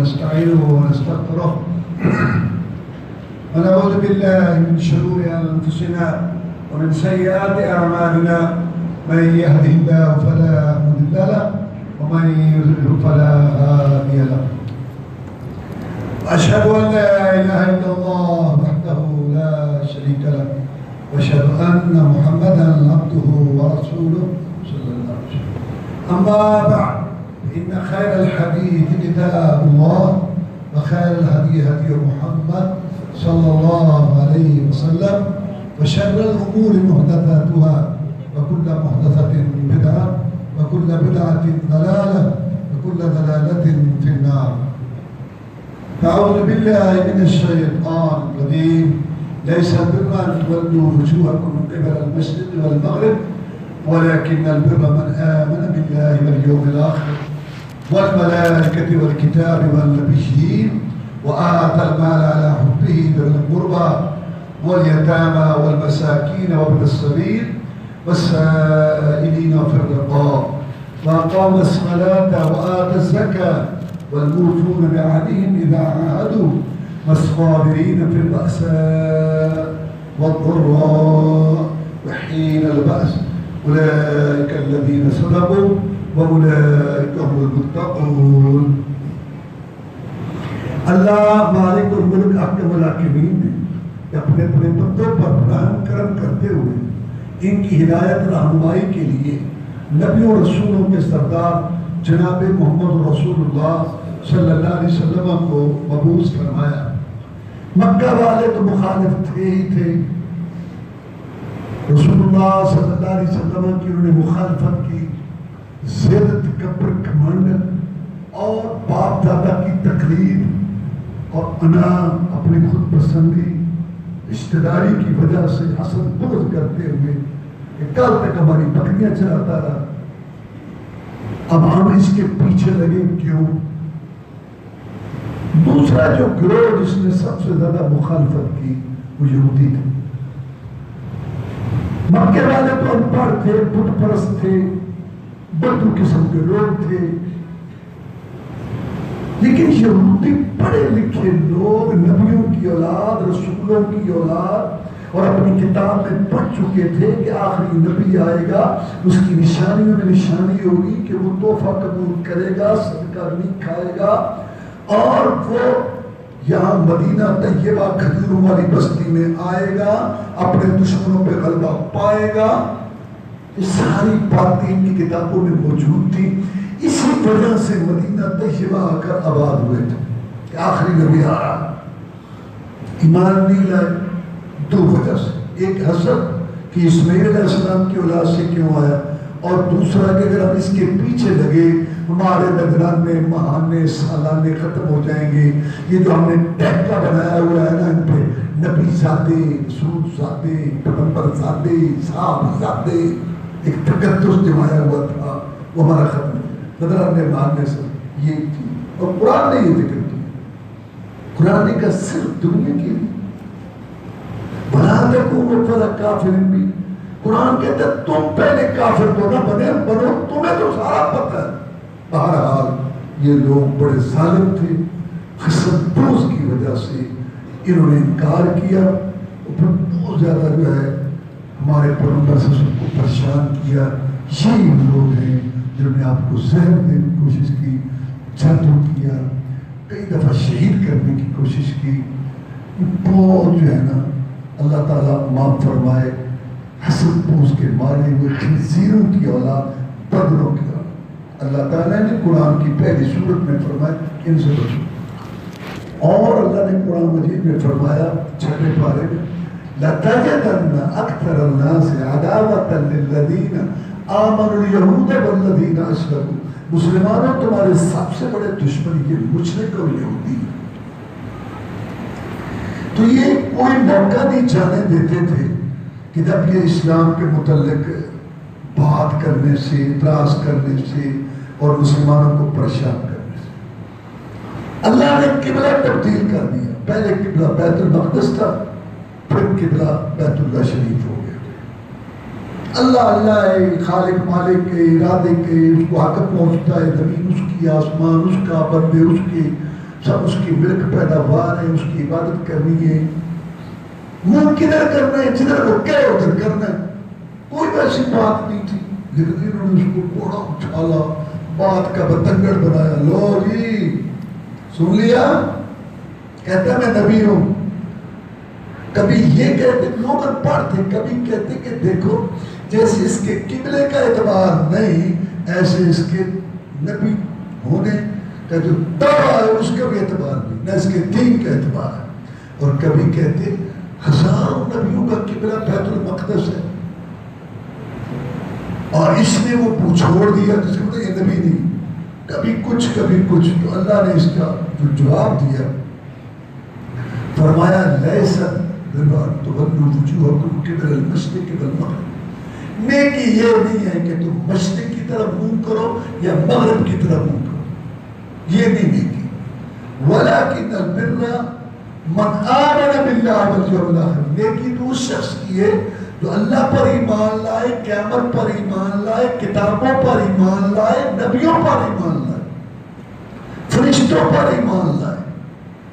ونستعينه ونستغفره ونعوذ بالله من شرور أنفسنا ومن سيئات أعمالنا من يهده الله فلا مضل له ومن يضلل فلا هادي له وأشهد أن لا إله إلا الله وحده لا شريك له وأشهد أن محمدا عبده ورسوله صلى الله عليه وسلم أما بعد إن خير الحديث كتاب الله وخير الهدي هدي محمد صلى الله عليه وسلم وشر الأمور محدثاتها وكل محدثة بدعة وكل بدعة ضلالة وكل ضلالة في النار. أعوذ بالله من الشيطان الرجيم. ليس البر أن تولوا وجوهكم من قبل المشرق والمغرب ولكن البر من آمن بالله واليوم الآخر والملائكة والكتاب والنبيين وآتى المال على حبه ذوي القربى واليتامى والمساكين وابن السبيل والسائلين في الرقاب وأقام الصلاة وآتى الزكاة والموفون بعهدهم إذا عاهدوا والصابرين في البأساء والضراء وحين البأس أولئك الذين صدقوا وأولئك هم المتقون. اللہ مالک الملک احکم الحاکمین نے اپنے اپنے بندوں پر رحم کرم کرتے ہوئے ان کی ہدایت رہنمائی کے لیے نبیوں رسولوں کے سردار جناب محمد رسول اللہ صلی اللہ علیہ وسلم کو مبعوث فرمایا. مکہ والے تو مخالف تھے ہی تھے. رسول اللہ صلی اللہ علیہ وسلم کی انہوں نے مخالفت کی. ضد، تکبر، گھمنڈ اور باپ دادا کی تقلید اور انا اپنی خود پسندی رشتہ داری کی وجہ سے حسد بغض کرتے ہوئے کہ کل تک ہماری بکریاں چراتا رہا، اب ہم اس کے پیچھے لگے کیوں؟ دوسرا جو گروہ جس نے سب سے زیادہ مخالفت کی وہ یہودی تھے. مکے والے تو ان پڑھ تھے، بت پرست تھے، بدو قسم کے لوگ تھے، لیکن یہودی پڑھے لکھے لوگ، نبیوں کی اولاد، رسولوں کی اولاد، اور اپنی کتاب میں پڑھ چکے تھے کہ آخری نبی آئے گا، اس کی نشانیوں میں نشانی ہوگی کہ وہ تحفہ قبول کرے گا، صدقہ نہیں کھائے گا، اور وہ یہاں مدینہ طیبہ کھجوروں والی بستی میں آئے گا، اپنے دشمنوں پہ غلبہ پائے گا. یہ ساری باتیں ان کی کتابوں میں موجود تھی. اسی وجہ سے مدینہ طیبہ آ کر آباد ہوئے تھے کہ آخری نبی آ رہا. ایمان نہیں لائے دو وجہ سے، ایک حسد کہ اسماعیل علیہ السلام کی اولاد سے کیوں آیا، اور دوسرا کہ اگر ہم اس کے پیچھے لگے ہمارے نذرانے، ماہانے، سالانے ختم ہو جائیں گے. یہ جو ہم نے ٹیکا بنایا ہوا ہے نا ان پہ، نبی زادے، رسول زادے، پیغمبر زادے، صاحب زادے، ایک تقدس جمایا ہوا تھا، وہ ہمارا ختم ہو. نذرانے ماننے سے یہ تھی. اور قرآن نے یہ ذکر کیا. قرآن نے کہا صرف دنیا کے لیے بنا تکونوا فلا کافر بھی. قرآن کہتا ہے تم پہلے کافر تو نہ بنے، بنو، تمہیں تو سارا پتہ ہے. بہرحال یہ لوگ بڑے ظالم تھے. حسد بغض کی وجہ سے انہوں نے انکار کیا، اور پھر بہت زیادہ جو ہے ہمارے پیغمبر سے سب کو پریشان کیا. یہی لوگ ہیں جنہوں نے آپ کو زہر دینے کی کوشش کی، جادو کیا، کئی دفعہ شہید کرنے کی کوشش کی. بہت جو ہے نا اللہ تعالیٰ معاف فرمائے. حسد بغض کے مارے ہوئے خنزیروں کی اولاد، بدروں کی اولاد. اللہ تعالیٰ نے قرآن کی پہلی سورت میں فرمایا ان سے بچو، اور اللہ نے قرآن مجید میں فرمایا چھٹے پارے میں لَتَجِدَنَّ أَكْثَرَ النَّاسِ عَدَاوَةً لِلَّذِينَ آمَنُوا الْيَهُودَ وَالَّذِينَ أَشْرَكُوا. مسلمانوں تمہارے سب سے بڑے دشمن یہ مشرک اور یہودی. تو یہ کوئی موقع نہیں جانے دیتے تھے کہ جب یہ اسلام کے متعلق بات کرنے سے، اعتراض کرنے سے اور مسلمانوں کو پریشان کرنے سے. اللہ نے قبلہ تبدیل کر دیا. پہلے قبلہ بیت المقدس تھا، پھر قبلہ بیت اللہ شریف ہو گیا. اللہ اللہ ہے، خالق مالک کے ارادے کے اس کو حق پہنچتا ہے. زمین اس کی، آسمان اس کا، بندے اس کے، سب اس کی ملک پیداوار ہے، اس کی عبادت کرنی ہے، منہ کدھر کرنا ہے، جدھر وہ کہے ادھر کرنا ہے، کوئی ویسی بات نہیں تھی، لیکن انہوں نے اس کو بڑا اچھالا، بات کا بتنگڑ بنایا. لو جی سن لیا، کہتا ہے میں نبی ہوں. کبھی یہ کہتے لوگ پڑھتے، کبھی کہتے کہ دیکھو جیسے اس کے قبلے کا اعتبار نہیں، ایسے اس کے نبی ہونے کا جو دعویٰ ہے اس کا بھی اعتبار نہیں، نہ اس کے دین کا اعتبار ہے. اور کبھی کہتے ہزاروں نبیوں کا قبلہ بیت المقدس ہے اور اس نے وہ چھوڑ دیا، جس کو یہ نبی نہیں. کبھی کچھ کبھی کچھ. تو اللہ نے اس کا جو جواب دیا فرمایا لیسا برا تولوا وجوہکم قبل المشرق والمغرب، نیکی یہ نہیں ہے کہ تم مشرق کی طرف منہ کرو یا مغرب کی طرف منہ کرو، یہ نہیں نیکی. ولکن البر من آمن باللہ والیوم الآخر، نیکی تو اس شخص کی ہے جو اللہ پر ایمان لائے، قیامت پر ایمان لائے، کتابوں پر ایمان لائے، نبیوں پر ایمان لائے، فرشتوں پر ایمان لائے.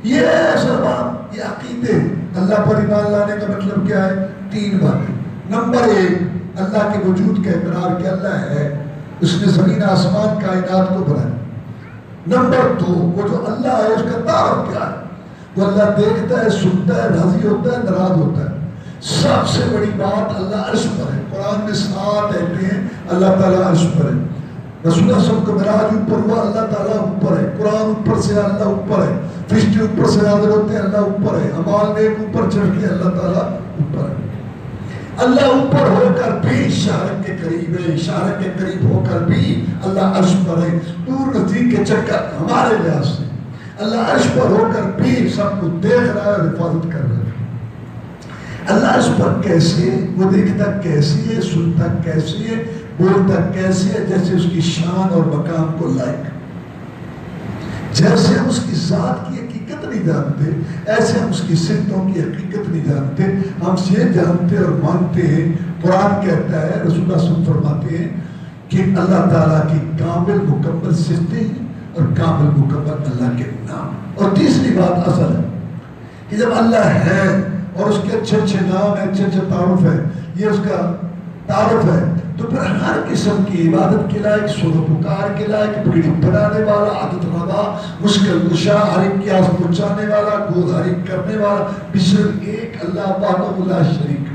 یہ ہے زبان، یہ عقیدے. اللہ پر ایمان لانے کا مطلب کیا ہے؟ 3 باتیں. نمبر 1 اللہ کے وجود کا اقرار کہ اللہ ہے، اس نے زمین آسمان کائنات کو بنایا. نمبر 2 وہ جو اللہ ہے اس کا تعارف کیا ہے، وہ اللہ دیکھتا ہے، سنتا ہے، راضی ہوتا ہے، ناراض ہوتا ہے. سب سے بڑی بات اللہ عرش پر ہے. قرآن میں 7 آیتیں ہیں اللہ تعالیٰ عرش پر ہے. رسول اللہ صلی اللہ علیہ وسلم کا معراج اوپر ہوا، اللہ تعالیٰ اوپر ہے. قرآن اوپر سے اللہ اوپر ہے. فرشتے اوپر سے نازل ہوتے ہیں، اللہ اوپر ہے. اعمال نیک اوپر چڑھ کے اللہ تعالیٰ اوپر ہے. اللہ اوپر ہو کر بھی شارک کے قریب ہے، شارک کے قریب ہو کر بھی اللہ عرش پر ہے. دور نزدیک کے چکر ہمارے لحاظ سے اللہ عرش پر ہو کر بھی سب کو دیکھ رہا ہے اور حفاظت کر رہا ہے. اللہ عرش پر کیسے؟ وہ دیکھتا کیسے ہے، سنتا کیسے ہے، بولتا کیسے ہے، جیسے اس کی شان اور مقام کو لائق. جیسے ہم اس کی ذات کی حقیقت نہیں جانتے، ایسے ہم اس کی صفتوں کی حقیقت نہیں جانتے. ہم یہ جانتے اور مانتے ہیں، قرآن کہتا ہے، رسول اللہ صلی اللہ علیہ وسلم فرماتے ہیں کہ اللہ تعالیٰ کی کامل مکمل صفتیں ہیں اور کامل مکمل اللہ کے نام. اور تیسری بات اصل ہے کہ جب اللہ ہے اور اس کے اچھے اچھے نام ہیں، اچھے اچھے تعارف ہے، یہ اس کا تعارف ہے، تو پھر ہر قسم کی عبادت کے لائق، سر و پکار کے لائق، پیڑھی بنانے والا، عادت روا، مشکل کشا، ہر ایک کی آس پہنچانے والا، گود ہر ایک کرنے والا، صرف ایک اللہ وحدہ لا شریک.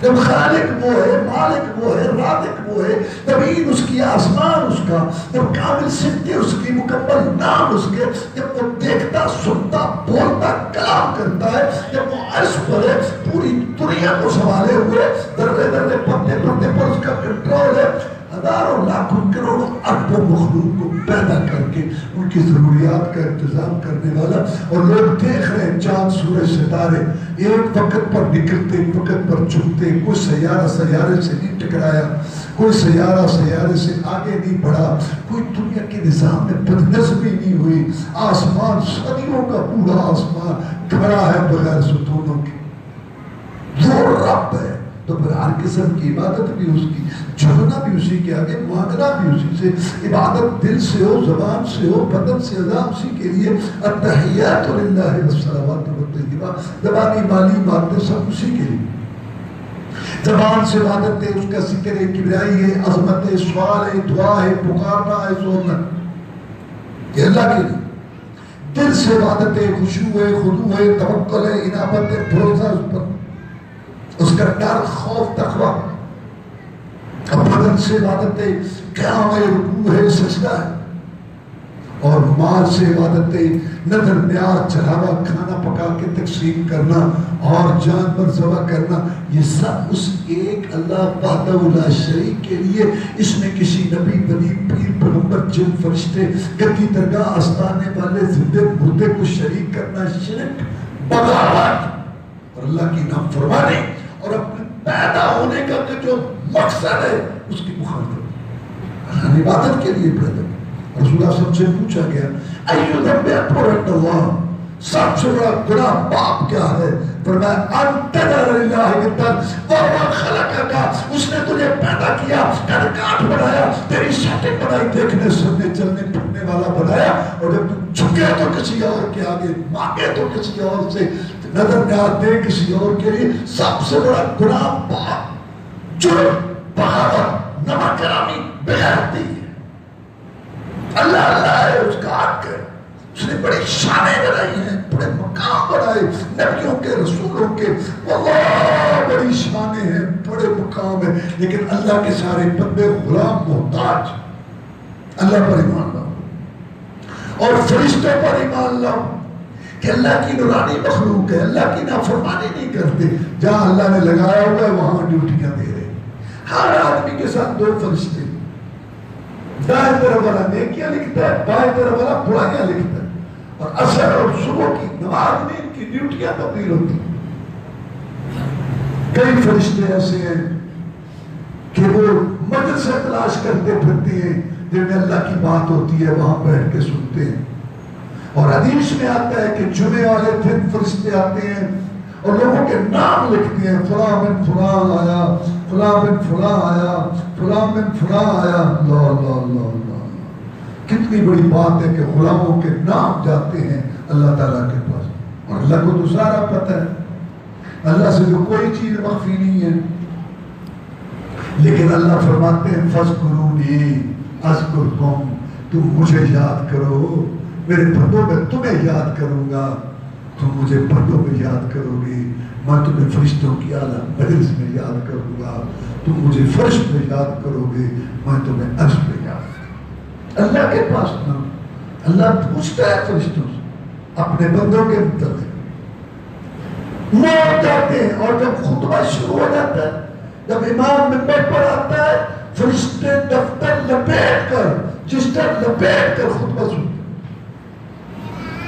جب خالق وہ ہے، مالک وہ ہے، رازق وہ ہے، زمین اس کی، آسمان اس کا، جب کامل صفتیں اس کی، مکمل نام اس کے، جب وہ دیکھتا، سنتا، بولتا، کلام کرتا ہے، جب وہ عرش پر ہے، پوری دنیا کو سنبھالے ہوئے، درجے درجے پتے پتے پر اس کا کنٹرول ہے، ہزاروں لاکھوں کروڑوں اربوں مخلوق کو پیدا کر کے ان کی ضروریات کا انتظام کرنے والا. اور لوگ دیکھ رہے ہیں چاند سورج ستارے ایک وقت پر نکلتے، ایک وقت پر چھپتے. کوئی سیارہ سیارے سے نہیں ٹکرایا، کوئی سیارہ سیارے سے آگے نہیں بڑھا، کوئی دنیا کے نظام میں بدنظمی نہیں ہوئی. آسمان صدیوں کا پورا آسمان کھڑا ہے بغیر ستونوں کے. وہ رب ہے. تو پھر ہر قسم کی عبادت بھی اس کی، جھکنا بھی اسی کے آگے، مانگنا بھی اسی سے. عبادت دل سے ہو، زبان سے ہو، بدن سے ادا اسی کے لیے. التحیات للہ والصلوات والطیبات، زبانی مالی باتیں سب اسی کے لیے. زبان سے عبادت ہے، اس کا ذکر ہے، کبریائی ہے، عظمت ہے، سوال ہے، دعا ہے، پکارنا ہے، سونا، یہ اللہ کے لیے. دل سے عبادت ہے، خشوع ہے، خضوع ہے، توکل ہے، انابت ہے، بھروسہ اس پر، اس کا ڈر، خوف، تقوی. اب بدن سے عبادت ہے، قیام ہے، رکوع ہے، سجدہ ہے. اور مال سے عبادت ہے، نظر نیاز، چڑھاوا، کھانا پکا کے تقسیم کرنا اور جانور ذبح کرنا. یہ سب اس ایک اللہ وحدہ لا شریک کے لیے. اس میں کسی نبی، ولی، پیر، پیغمبر، جن، فرشتے، گدی، درگاہ، آستانے والے، زندے مردے کو شریک کرنا شرک، بغاوت اور اللہ کی نافرمانی اور اپنے پیدا ہونے کا جو مقصد ہے اس کی مخالفت. عبادت کے لیے پیدا. رسول اللہ صلی اللہ علیہ وسلم سے پوچھا گیا ایو ذنب اکبر عند اللہ، سب سے بڑا گناہ پاپ کیا ہے؟ فرمایا انتظر اللہ نِدًّا وَهُوَ خَلَقَكَ، اس نے تجھے پیدا کیا، کاٹ بنایا، تیری شکل بنائی، دیکھنے سننے چلنے پھرنے والا بنایا، اور جب تم جھکے تو کسی اور کے آگے، مانگے تو کسی اور سے، نظر نیاز دے کسی اور کے لیے۔ سب سے بڑا گناہ پاپ، جرم، بغاوت، نامحرمی، بغیرتی ہے۔ اللہ اللہ ہے اس کا حق ہے، اس نے بڑی شانیں بنائی ہیں، بڑے مقام بنائے نبیوں کے، رسولوں کے، واللہ بڑی شانیں ہیں، بڑے مقام ہیں، لیکن اللہ کے سارے بندے غلام محتاج۔ اللہ پر ایمان لاؤ اور فرشتوں پر ایمان لاؤ کہ اللہ کی نورانی مخلوق ہے، اللہ کی نافرمانی نہیں کرتے، جہاں اللہ نے لگایا ہوا ہے وہاں ڈیوٹیاں دے رہے۔ ہر آدمی کے ساتھ دو فرشتے، دائیں طرف والا نیکیاں لکھتا ہے، بائیں طرف والا برائیاں لکھتا ہے، اور عصر اور صبح کی نماز میں ان کی ڈیوٹیاں تبدیل ہوتی ہیں۔ کئی فرشتے ایسے ہیں کہ وہ مدرسے تلاش کرتے پھرتے ہیں جن میں اللہ کی بات ہوتی ہے، وہاں بیٹھ کے سنتے ہیں۔ اور حدیث میں آتا ہے کہ جمعے والے دن فرشتے آتے ہیں اور لوگوں کے نام لکھتے ہیں، فلاں بن فلاں آیا، فلاں بن فلاں آیا، فلاں بن فلاں آیا۔ اللہ اللہ اللہ اللہ، کتنی بڑی بات ہے کہ غلاموں کے نام جاتے ہیں اللہ تعالیٰ کے پاس، اور اللہ کو تو سارا پتہ ہے، اللہ سے تو کوئی چیز مخفی نہیں ہے۔ لیکن اللہ فرماتے ہیں فَاذْكُرُونِي أَذْكُرْكُمْ، تم مجھے یاد کرو، میرے بندوں میں تمہیں یاد کروں گا، تم مجھے بندوں میں یاد کرو گے، میں تمہیں فرشتوں کی اعلیٰ مجلس میں یاد کروں گا، تم مجھے فرش میں یاد کرو گے، میں تمہیں عرش میں یاد کروں گا۔ اللہ کے پاس نہ، اللہ پوچھتا ہے فرشتوں سے اپنے بندوں کے متعلق، موت جاتے ہیں، اور جب خطبہ شروع ہو جاتا ہے، جب امام منبر پر آتا ہے، فرشتے دفتر لپیٹ کر، جسٹر لپیٹ کر خطبہ سنتے ہیں۔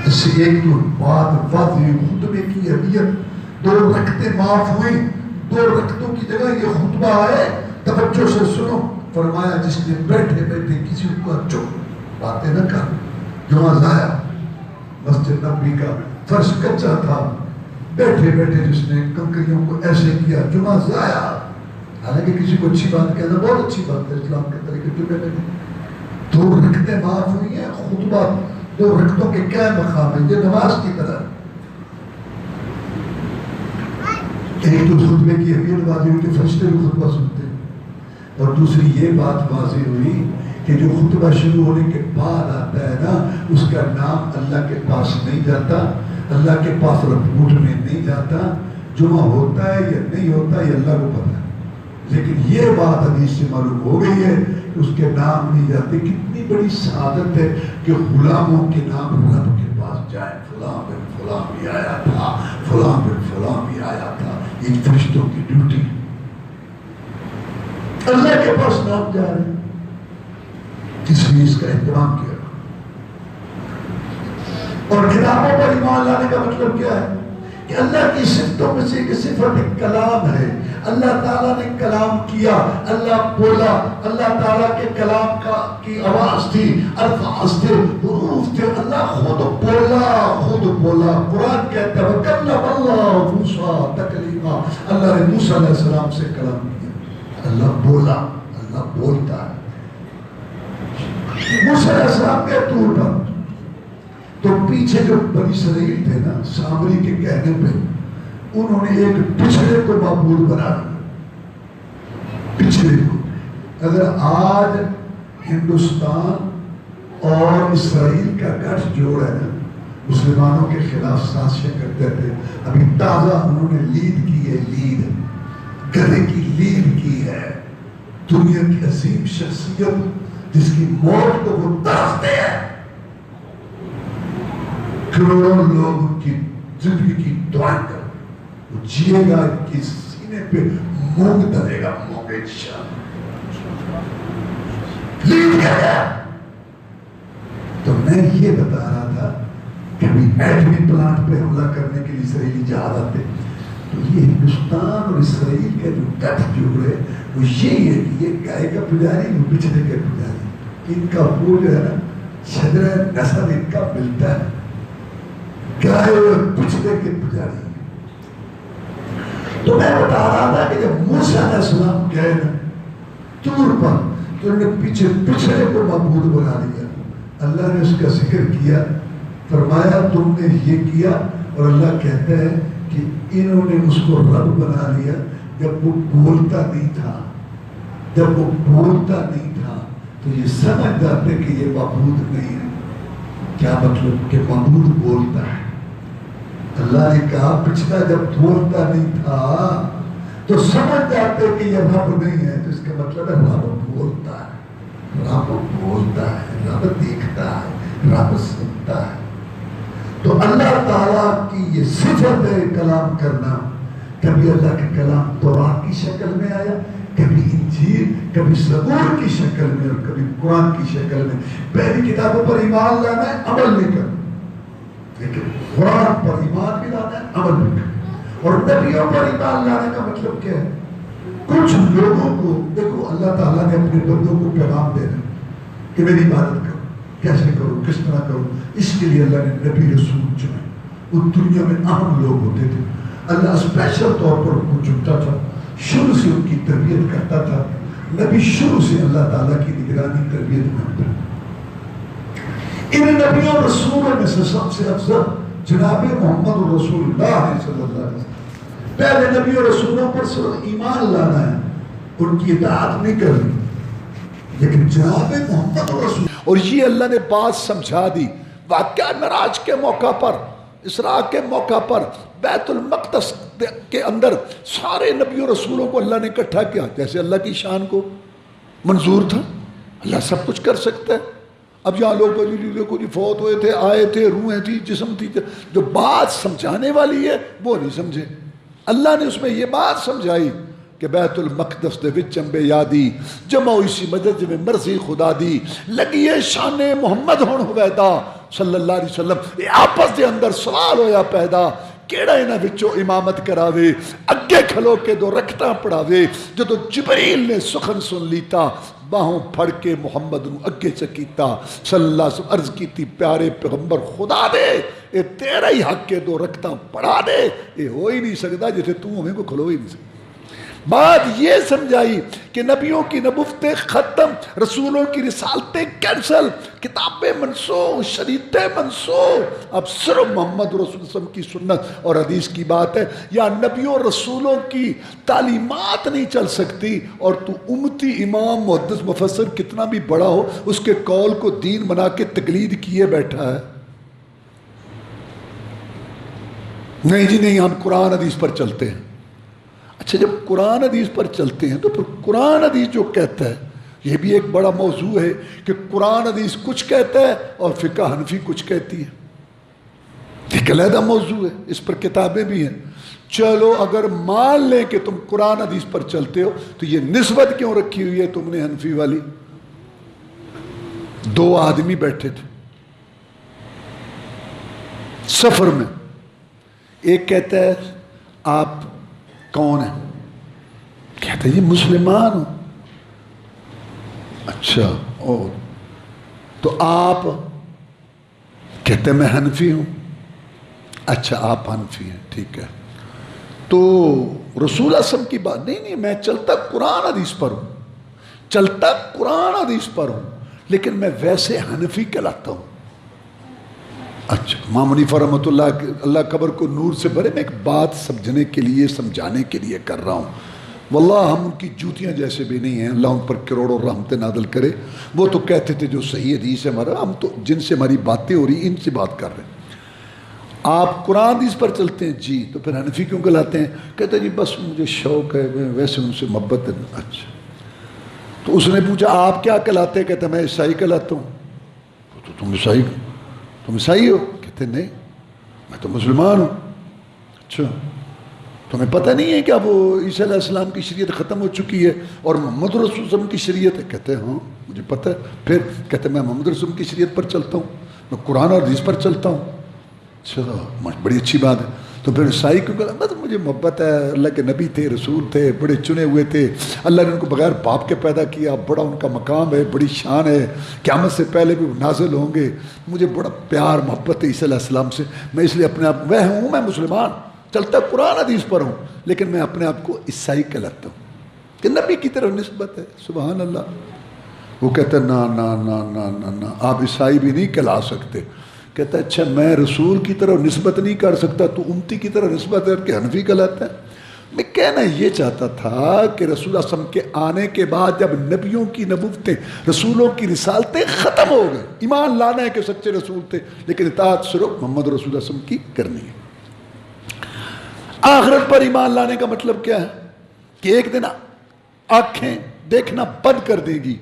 اس سے ایک تو بات واضح، خطبے کی اہمیت، 2 رکعتیں معاف ہوئی، 2 رکعتوں کی جگہ یہ خطبہ ہے، توجہ سے سنو۔ فرمایا جس نے بیٹھے بیٹھے کسی کو چپ باتیں نہ کر، جمعہ ضائع، مسجد نبی کا فرش کچا تھا، بیٹھے بیٹھے جس نے کنکریوں کو ایسے کیا، جمعہ ضائع۔ حالانکہ کسی کو اچھی بات کہنا بہت اچھی بات ہے، اسلام کے طریقے جمعے میں 2 رکعتیں معاف ہوئی ہیں، خطبہ 2 رکعتوں کے کیا مقام ہے، یہ نماز کی طرح۔ ایک تو خطبے کی اہمیت واضح ہوئی کہ فرشتے بھی خطبہ سنتے ہیں، اور دوسری یہ بات واضح ہوئی کہ جو خطبہ شروع ہونے کے بعد آتا ہے نا، اس کا نام اللہ کے پاس نہیں جاتا، اللہ کے پاس رپورٹ میں نہیں جاتا، جمعہ ہوتا ہے یا نہیں ہوتا یہ اللہ کو پتہ ہے، لیکن یہ بات حدیث سے معلوم ہو گئی ہے کہ اس کے نام نہیں جاتے۔ کتنی بڑی سعادت ہے کہ غلاموں کے نام رب کے پاس جائیں، فلاں بن فلاں بھی آیا تھا، فلاں بن فلاں بھی آیا تھا، ان فرشتوں کی ڈیوٹی اللہ کے پاس نام جا رہے ہیں، اس لیے اس کا اہتمام کیا۔ اور کتابوں پر ایمان لانے کا مطلب کیا ہے کہ اللہ کی صفتوں میں سے ایک صفت کلام ہے، اللہ تعالیٰ نے کلام کیا، اللہ بولا، اللہ تعالیٰ کے کلام کی آواز تھی، الفاظ تھے، حروف تھے، اللہ خود بولا۔ قرآن کہتا ہے وَكَلَّمَ اللَّهُ مُوسَىٰ تَكْلِيمًا، اللہ نے موسیٰ علیہ السلام سے کلام کیا، اللہ بولا، اللہ بولتا ہے۔ موسیٰ علیہ السلام کے طور پر تو پیچھے جو بنی اسرائیل تھے نا، سامری کے کہنے پہ انہوں نے ایک پچھڑے کو معبود بنا دیا، پچھڑے کو۔ اگر آج ہندوستان اور اسرائیل کا گٹھ جوڑ ہے نا، مسلمانوں کے خلاف سازشیں کرتے تھے، ابھی تازہ انہوں نے لیڈ کی ہے، لیڈ گدھے کی لیڈ کی ہے، دنیا کی عظیم شخصیت جس کی موت کو وہ ترستے ہیں، کروڑوں لوگ ان کی زندگی کی دعائیں کر، وہ جیے گا، ان کی سینے پہ مونگ ڈالے گا، مونگ انشاءاللہ لیڈ گیا۔ تو میں یہ بتا رہا تھا کہ ایٹمی پلانٹ پہ حملہ کرنے کے لیے اسرائیلی جہاز آتے، تو یہ ہندوستان اور اسرائیل کا جو گٹھ جوڑ ہے وہ یہی ہے کہ یہ گائے کا پجاری، وہ پچھڑے کا پجاری، ان کا وہ جو ہے نا شجرہ نسب ان کا ملتا ہے۔ گائے ہوئے پچھلے کے پجاری. تو میں بتا رہا تھا کہ جب موسیٰ علیہ السلام گئے نا طور پر تو انہوں نے پیچھے پچھلے کو معبود بنا لیا. اللہ نے اس کا ذکر کیا, فرمایا تم نے یہ کیا, اور اللہ کہتا ہے کہ انہوں نے اس کو رب بنا لیا جب وہ بولتا نہیں تھا. جب وہ بولتا نہیں تھا تو یہ سمجھ جاتے کہ یہ معبود نہیں ہے. کیا مطلب کہ معبود بولتا ہے؟ اللہ نے کہا پچھلا جب بولتا نہیں تھا تو سمجھ جاتے کہ یہ رب نہیں ہے, تو اس کا مطلب ہے رب بولتا ہے, رب بولتا ہے, رب دیکھتا ہے, رب سنتا ہے. تو اللہ تعالیٰ کی یہ صفت ہے کلام کرنا. کبھی اللہ کا کلام تورات کی شکل میں آیا, کبھی انجیل, کبھی زبور کی شکل میں, اور کبھی قرآن کی شکل میں. پہلی کتابوں پر ایمان لانا ہے, عمل نہیں کرنا, لیکن قرآن پر ایمان بھی لانا ہے, عمل بھی کرنا. اور نبیوں پر ایمان لانے کا مطلب کیا ہے؟ کچھ لوگوں کو دیکھو, اللہ تعالیٰ نے اپنے بندوں کو پیغام دینا کہ میری عبادت کرو, کیسے کرو, کس طرح کرو. اس کے لیے اللہ نے نبی رسول چنے. وہ دنیا میں اہم لوگ ہوتے تھے, اللہ اسپیشل طور پر ان کو چنتا تھا, شروع سے ان کی تربیت کرتا تھا. نبی شروع سے اللہ تعالیٰ کی نگرانی تربیت میں ہوتا تھا. ان نبیوں رسولوں میں سے سب سے افضل جناب محمد رسول اللہ صلی اللہ علیہ وسلم. پہلے نبی اور رسولوں پر صرف ایمان لانا ہے, ان کی اطاعت نہیں کرنی, لیکن جناب محمد رسول. اور یہ اللہ نے بات سمجھا دی. واقعہ معراج کے موقع پر, اسراء کے موقع پر بیت المقدس کے اندر سارے نبی اور رسولوں کو اللہ نے اکٹھا کیا. جیسے اللہ کی شان کو منظور تھا, اللہ سب کچھ کر سکتا ہے. اب یہاں لوگ کو فوت ہوئے تھے, آئے تھے, روحیں تھی, جسم تھی, جو بات سمجھانے والی ہے وہ نہیں سمجھے. اللہ نے اس میں یہ بات سمجھائی کہ بیت المقدس دے وچ چمبے یادی جمع اسی مدد میں مرضی خدا دی لگیے شان محمد ہون ہویدا صلی اللہ علیہ وسلم. یہ آپس دے اندر سوال ہویا پیدا, کیڑا انہاں وچوں امامت کراوے, اگے کھلو کے دو رکھتا پڑھاوے. جدو جبریل نے سخن سن لیتا, باہوں پھڑ کے محمد نو اگے چکیتا صلی اللہ علیہ وسلم. عرض کیتی پیارے پیغمبر خدا دے, اے تیرا ہی حق کے دو رکھتا پڑھا دے, یہ ہو ہی نہیں سکتا جیسے تو ہمیں کو کھلو ہی نہیں سکتا. بات یہ سمجھائی کہ نبیوں کی نبوتیں ختم, رسولوں کی رسالتیں کینسل, کتابیں منسوخ, شریعتیں منسوخ. اب صرف محمد رسول اللہ وسلم کی سنت اور حدیث کی بات ہے. یا نبیوں رسولوں کی تعلیمات نہیں چل سکتی, اور تو امتی امام محدث مفسر کتنا بھی بڑا ہو اس کے قول کو دین بنا کے تقلید کیے بیٹھا ہے. نہیں جی نہیں, ہم قرآن حدیث پر چلتے ہیں. اچھا, جب قرآن حدیث پر چلتے ہیں تو پھر قرآن حدیث جو کہتا ہے, یہ بھی ایک بڑا موضوع ہے کہ قرآن حدیث کچھ کہتا ہے اور فقہ حنفی کچھ کہتی ہے. ایک علیحدہ موضوع ہے, اس پر کتابیں بھی ہیں. چلو اگر مان لیں کہ تم قرآن حدیث پر چلتے ہو تو یہ نسبت کیوں رکھی ہوئی ہے تم نے حنفی والی؟ دو آدمی بیٹھے تھے سفر میں, ایک کہتا ہے آپ کون ہیں؟ کہتا ہے یہ مسلمان ہوں. اچھا, او تو آپ؟ کہتے ہیں میں حنفی ہوں. اچھا آپ حنفی ہیں, ٹھیک ہے. تو رسول اعظم کی بات نہیں, میں چلتا قرآن حدیث پر ہوں, چلتا قرآن حدیث پر ہوں, لیکن میں ویسے حنفی کہلاتا ہوں. اچھا, امام حنیفہ رحمۃ اللہ قبر کو نور سے بھرے. میں ایک بات سمجھنے کے لیے سمجھانے کے لیے کر رہا ہوں. واللہ ہم ان کی جوتیاں جیسے بھی نہیں ہیں, اللہ ان پر کروڑوں رحمتیں نازل کرے. وہ تو کہتے تھے جو صحیح حدیث ہے ہمارا, ہم تو جن سے ہماری باتیں ہو رہی ان سے بات کر رہے ہیں. آپ قرآن حدیث پر چلتے ہیں جی, تو پھر حنفی کیوں کہلاتے ہیں؟ کہتے ہیں جی بس مجھے شوق ہے, ویسے ان سے محبت ہے. اچھا, تو اس نے پوچھا آپ کیا کہلاتے ہیں؟ کہتے ہیں میں عیسائی کہلاتا ہوں. تو تم عیسائی, تم عیسائی ہو؟ کہتے نہیں میں تو مسلمان ہوں. اچھا, تمہیں پتہ نہیں ہے کیا وہ عیسیٰ علیہ السلام کی شریعت ختم ہو چکی ہے اور محمد رسول اللہ صلی اللہ علیہ وسلم کی شریعت ہے؟ کہتے ہیں ہاں مجھے پتہ ہے. پھر کہتے ہیں میں محمد رسول کی شریعت پر چلتا ہوں, میں قرآن اور حدیث پر چلتا ہوں. اچھا, بڑی اچھی بات ہے. تو پھر عیسائی کو کہا بس مجھے محبت ہے، اللہ کے نبی تھے، رسول تھے، بڑے چنے ہوئے تھے، اللہ نے ان کو بغیر باپ کے پیدا کیا، بڑا ان کا مقام ہے، بڑی شان ہے، قیامت سے پہلے بھی وہ نازل ہوں گے، مجھے بڑا پیار محبت ہے عیسیٰ علیہ السلام سے، میں اس لیے اپنے آپ میں مسلمان چلتا قرآن حدیث پر ہوں، لیکن میں اپنے آپ کو عیسائی کہلاتا ہوں کہ نبی کی طرف نسبت ہے۔ سبحان اللہ۔ وہ کہتا ہے نا نا نا نا نا نا آپ عیسائی بھی نہیں کہلا سکتے۔ کہتا ہے اچھا میں رسول کی طرف نسبت نہیں کر سکتا تو امتی کی طرف نسبت کر کے حنفی کہلاتا ہے؟ میں کہنا یہ چاہتا تھا کہ رسول اللہ صلی اللہ علیہ وسلم کے آنے کے بعد جب نبیوں کی نبوتیں، رسولوں کی رسالتیں ختم ہو گئے، ایمان لانا ہے کہ سچے رسول تھے، لیکن اطاعت صرف محمد رسول اللہ صلی اللہ علیہ وسلم کی کرنی ہے۔ آخرت پر ایمان لانے کا مطلب کیا ہے کہ ایک دن آنکھیں دیکھنا بند کر دیں گی،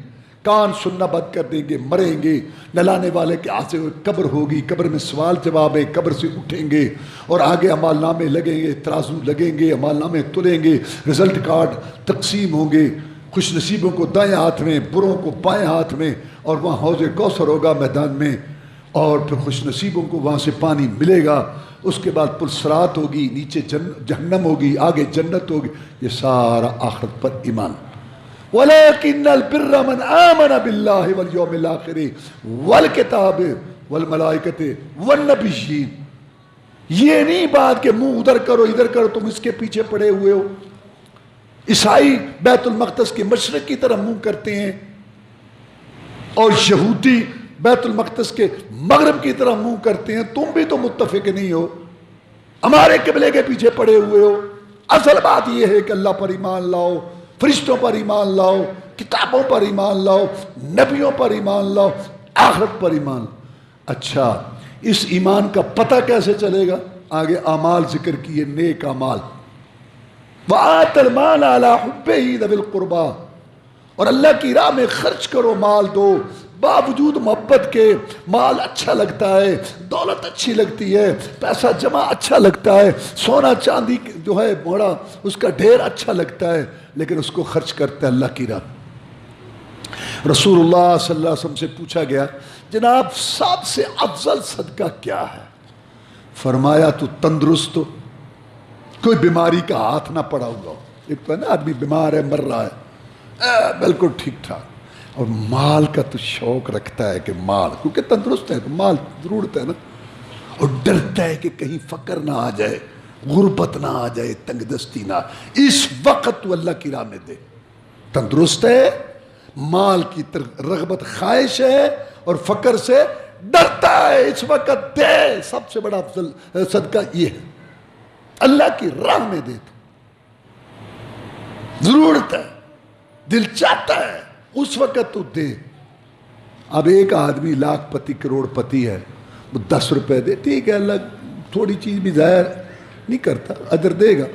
کان سننا بند کر دیں گے، مریں گے، نلانے والے کے آسے ہوئے قبر ہوگی، قبر میں سوال جواب ہے، قبر سے اٹھیں گے اور آگے عمال نامے لگیں گے، ترازو لگیں گے، عمال نامے تلیں گے، رزلٹ کارڈ تقسیم ہوں گے، خوش نصیبوں کو دائیں ہاتھ میں، بروں کو بائیں ہاتھ میں، اور وہاں حوض کوثر ہوگا میدان میں، اور پھر خوش نصیبوں کو وہاں سے پانی ملے گا، اس کے بعد پل صراط ہوگی، نیچے جہنم ہوگی، آگے جنت ہوگی۔ یہ سارا آخرت پر ایمان۔ وَلَكِنَّ الْبِرَّ مَنْ آمَنَ بِاللَّهِ وَالْيَوْمِ الْآخِرِ وَالْكِتَابِ وَالْمَلَائِكَةِ وَالنَّبِيِّينَ۔ یہ نہیں بات کہ منہ ادھر کرو ادھر کرو، تم اس کے پیچھے پڑے ہوئے ہو۔ عیسائی بیت المقدس کے مشرق کی طرف منہ کرتے ہیں اور یہودی بیت المقدس کے مغرب کی طرف منہ کرتے ہیں، تم بھی تو متفق نہیں ہو، ہمارے قبلے کے پیچھے پڑے ہوئے ہو۔ اصل بات یہ ہے کہ اللہ پر ایمان لاؤ، فرشتوں پر ایمان لاؤ، کتابوں پر ایمان لاؤ، نبیوں پر ایمان لاؤ، آخرت پر ایمان لاؤ۔ اچھا اس ایمان کا پتہ کیسے چلے گا؟ آگے اعمال ذکر کیے، نیک اعمال۔ وَآتَ الْمَالَ عَلَىٰ حُبِّهِ ذَوِي الْقُرْبَىٰ، اور اللہ کی راہ میں خرچ کرو، مال دو، باوجود محبت کے۔ مال اچھا لگتا ہے، دولت اچھی لگتی ہے، پیسہ جمع اچھا لگتا ہے، سونا چاندی جو ہے بڑا اس کا ڈھیر اچھا لگتا ہے، لیکن اس کو خرچ کرتا ہے اللہ کی راہ۔ رسول اللہ صلی اللہ علیہ وسلم سے پوچھا گیا جناب سب سے افضل صدقہ کیا ہے؟ فرمایا تو تندرست ہو، کوئی بیماری کا ہاتھ نہ پڑا ہوا ہو۔ ایک تو ہے نا آدمی بیمار ہے، مر رہا ہے، بالکل ٹھیک ٹھاک، اور مال کا تو شوق رکھتا ہے کہ مال، کیونکہ تندرست ہے تو مال ضرورت ہے نا، اور ڈرتا ہے کہ کہیں فقر نہ آ جائے، غربت نہ آ جائے، تنگ دستی نہ، اس وقت تو اللہ کی راہ میں دے۔ تندرست ہے، مال کی رغبت خواہش ہے، اور فقر سے ڈرتا ہے، اس وقت دے۔ سب سے بڑا افضل صدقہ یہ ہے، اللہ کی راہ میں دے۔ ضرورت ہے، دل چاہتا ہے، اس وقت تو دے۔ اب ایک آدمی لاکھ پتی کروڑ پتی ہے، وہ 10 روپے دے، ٹھیک ہے، اللہ تھوڑی چیز بھی ظاہر نہیں کرتا، اجر دے گا،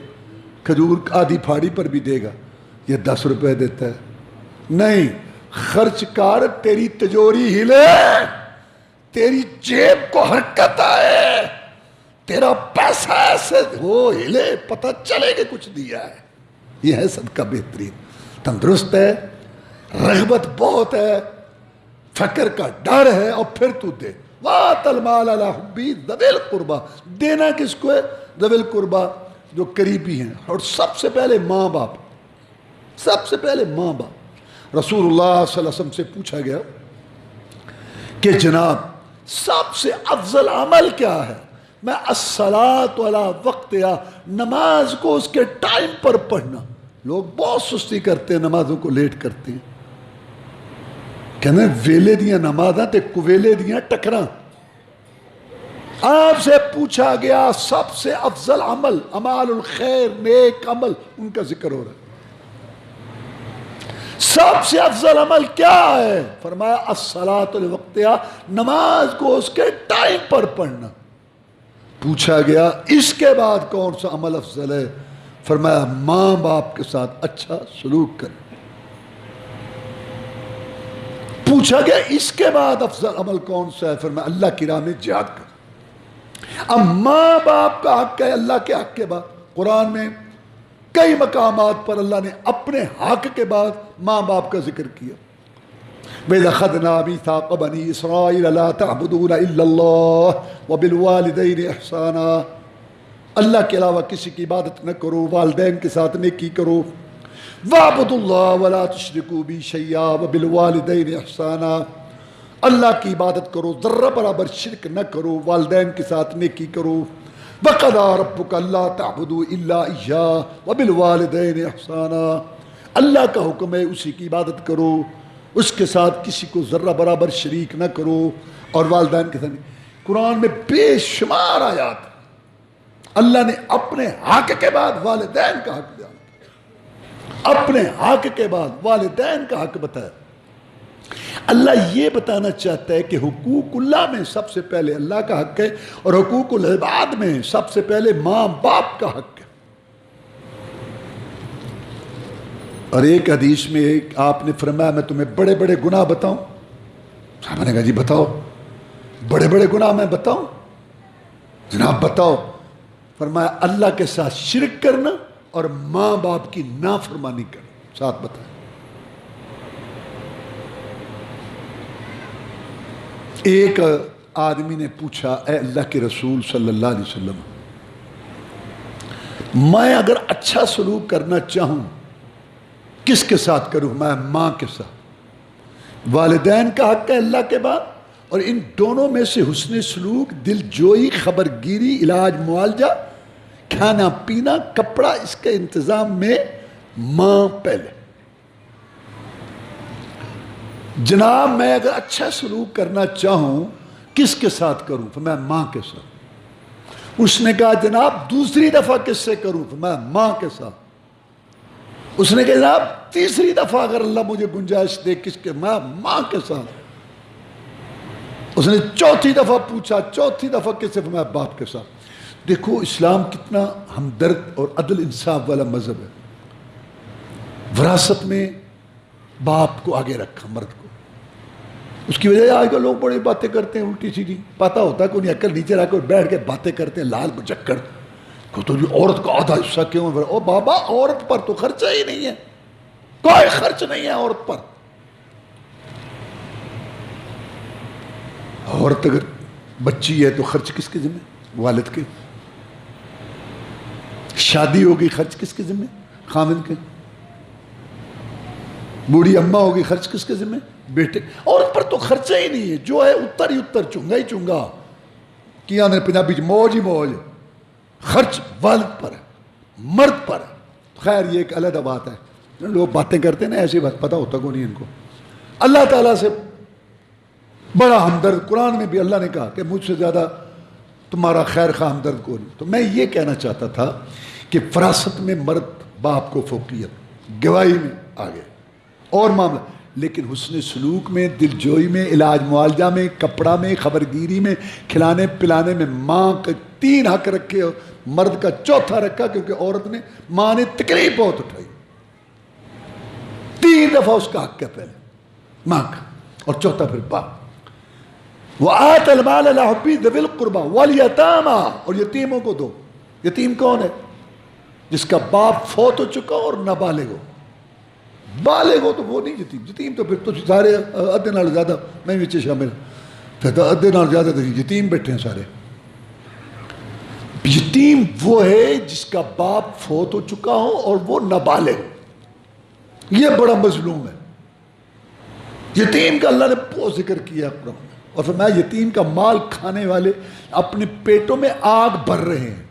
کھجور آدھی پھاڑی پر بھی دے گا۔ یہ 10 روپے دیتا ہے، نہیں، خرچ کر، تیری تجوری ہلے، تیری جیب کو حرکت آئے، تیرا پیسہ ایسے ہو ہلے، پتہ چلے کہ کچھ دیا ہے۔ یہ ہے صدقہ بہترین۔ تندرست ہے، رغبت بہت ہے، فقر کا ڈر ہے، اور پھر تو دے۔ وَآتَ الْمَالَ عَلَىٰ حُبِّهِ ذَوِي الْقُرْبَىٰ، دینا کس کو ہے؟ ذوی القربیٰ، جو قریبی ہیں، اور سب سے پہلے ماں باپ، سب سے پہلے ماں باپ۔ رسول اللہ صلی اللہ علیہ وسلم سے پوچھا گیا کہ جناب سب سے افضل عمل کیا ہے؟ میں الصلاۃ علی وقتہا، نماز کو اس کے ٹائم پر پڑھنا۔ لوگ بہت سستی کرتے ہیں، نمازوں کو لیٹ کرتے ہیں، کہنے ویلے دیاں نمازاں تے کویلے دیاں ٹکراں۔ آپ سے پوچھا گیا سب سے افضل عمل، اعمال الخیر، نیک عمل، ان کا ذکر ہو رہا ہے۔ سب سے افضل عمل کیا ہے؟ فرمایا الصلاۃ لوقتہا، نماز کو اس کے ٹائم پر پڑھنا۔ پوچھا گیا اس کے بعد کون سا عمل افضل ہے؟ فرمایا ماں باپ کے ساتھ اچھا سلوک کر۔ پوچھا گیا اس کے بعد افضل عمل کون سا ہے؟ فرمایا اللہ کی راہ میں جہاد کر۔ اب ماں باپ کا حق ہے اللہ کے حق کے بعد۔ قرآن میں کئی مقامات پر اللہ نے اپنے حق کے بعد ماں باپ کا ذکر کیا۔ وَإِذْ أَخَذْنَا مِيثَاقَ بَنِي إِسْرَائِيلَ لَا تَعْبُدُونَ إِلَّا اللَّهَ وَبِالْوَالِدَيْنِ إِحْسَانًا۔ اللہ کے علاوہ کسی کی عبادت نہ کرو، والدین کے ساتھ نیکی کرو، وَاعْبُدُوا اللَّهَ وَلَا تُشْرِكُوا بِهِ شَيْئًا وَبِالْوَالِدَيْنِ احسانا، اللہ کی عبادت کرو، ذرہ برابر شرک نہ کرو، والدین کے ساتھ نیکی کرو، وَقَضَىٰ رَبُّكَ أَلَّا تَعْبُدُوا إِلَّا إِيَّاهُ وَبِالْوَالِدَيْنِ احسانا، اللہ کا حکم ہے اسی کی عبادت کرو، اس کے ساتھ کسی کو ذرہ برابر شریک نہ کرو، اور والدین کے ساتھ۔ قرآن میں بے شمار آیات اللہ نے اپنے حق کے بعد والدین کا حق بیان کیا، اپنے حق کے بعد والدین کا حق بتایا۔ اللہ یہ بتانا چاہتا ہے کہ حقوق اللہ میں سب سے پہلے اللہ کا حق ہے، اور حقوق العباد میں سب سے پہلے ماں باپ کا حق ہے۔ اور ایک حدیث میں آپ نے فرمایا میں تمہیں بڑے بڑے گناہ بتاؤں؟ صحابہ نے کہا جی بتاؤ۔ بڑے بڑے گناہ میں بتاؤں؟ جناب بتاؤ۔ فرمایا اللہ کے ساتھ شرک کرنا اور ماں باپ کی نافرمانی کرنا، ساتھ بتایا۔ ایک آدمی نے پوچھا اے اللہ کے رسول صلی اللہ علیہ وسلم، میں اگر اچھا سلوک کرنا چاہوں کس کے ساتھ کروں؟ میں ماں کے ساتھ۔ والدین کا حق ہے اللہ کے بعد، اور ان دونوں میں سے حسن سلوک، دل جوئی، خبر گیری، علاج معالجہ، کھانا پینا، کپڑا، اس کے انتظام میں ماں پہلے۔ جناب میں اگر اچھا سلوک کرنا چاہوں کس کے ساتھ کروں؟ تو میں ماں کے ساتھ۔ اس نے کہا جناب دوسری دفعہ کس سے کروں؟ تو میں ماں کے ساتھ۔ اس نے کہا جناب تیسری دفعہ اگر اللہ مجھے گنجائش دے کس کے؟ میں ماں کے ساتھ۔ اس نے چوتھی دفعہ پوچھا، چوتھی دفعہ کس سے؟ میں باپ کے ساتھ۔ دیکھو اسلام کتنا ہمدرد اور عدل انصاف والا مذہب ہے۔ وراثت میں باپ کو آگے رکھا، مرد کو۔ اس کی وجہ آج کل لوگ بڑی باتیں کرتے ہیں الٹی سیدھی، پتہ ہوتا ہے کوئی عقل نیچے رکھ کر بیٹھ کے باتیں کرتے ہیں لال مجکڑ، تو عورت کا آدھا حصہ کیوں ہے؟ او بابا عورت پر تو خرچہ ہی نہیں ہے، کوئی خرچ نہیں ہے عورت پر۔ عورت اگر بچی ہے تو خرچ کس کے ذمہ؟ والد کے۔ شادی ہوگی خرچ کس کے ذمہ؟ خامند کے۔ بوڑھی اماں ہوگی خرچ کس کے ذمہ؟ بیٹے۔ عورت پر تو خرچہ ہی نہیں ہے، جو ہے اتر ہی اتر، چونگا ہی چونگا، کیا نے پنجابی موج ہی موج۔ خرچ والد پر ہے، مرد پر ہے۔ خیر یہ ایک علیحدہ بات ہے، لوگ باتیں کرتے ہیں نا ایسی بات، پتہ ہوتا کو نہیں ان کو۔ اللہ تعالیٰ سے بڑا ہمدرد، قرآن میں بھی اللہ نے کہا کہ مجھ سے زیادہ تمہارا خیر خواہ ہمدرد کو نہیں۔ تو میں یہ کہنا چاہتا تھا کہ فراست میں مرد باپ کو فوقیت، گواہی میں آگے اور معاملہ، لیکن حسن سلوک میں، دل جوئی میں، علاج معالجہ میں، کپڑا میں، خبرگیری میں، کھلانے پلانے میں ماں کا 3 حق رکھے، اور مرد کا 4تھا رکھا، کیونکہ عورت نے، ماں نے تکلیف بہت اٹھائی۔ 3 دفعہ اس کا حق ہے، پہلے ماں کا، اور 4تھا پھر باپ۔ وَآتَ الْمَالَ عَلَىٰ حُبِّهِ ذَوِي الْقُرْبَىٰ وَالْيَتَامَىٰ، اور یتیموں کو دو۔ یتیم کون ہے؟ جس کا باپ فوت ہو چکا اور نابالغ ہو۔ بالغ ہو تو وہ نہیں یتیم، یتیم تو پھر تو سارے ادھے نال زیادہ، میں بھی شامل، پھر تو ادھے نال زیادہ تو یتیم بیٹھے ہیں سارے۔ یتیم وہ ہے جس کا باپ فوت ہو چکا ہو اور وہ نابالغ ہو، یہ بڑا مظلوم ہے۔ یتیم کا اللہ نے بہت ذکر کیا قرآن میں، اور فرمایا یتیم کا مال کھانے والے اپنے پیٹوں میں آگ بھر رہے ہیں،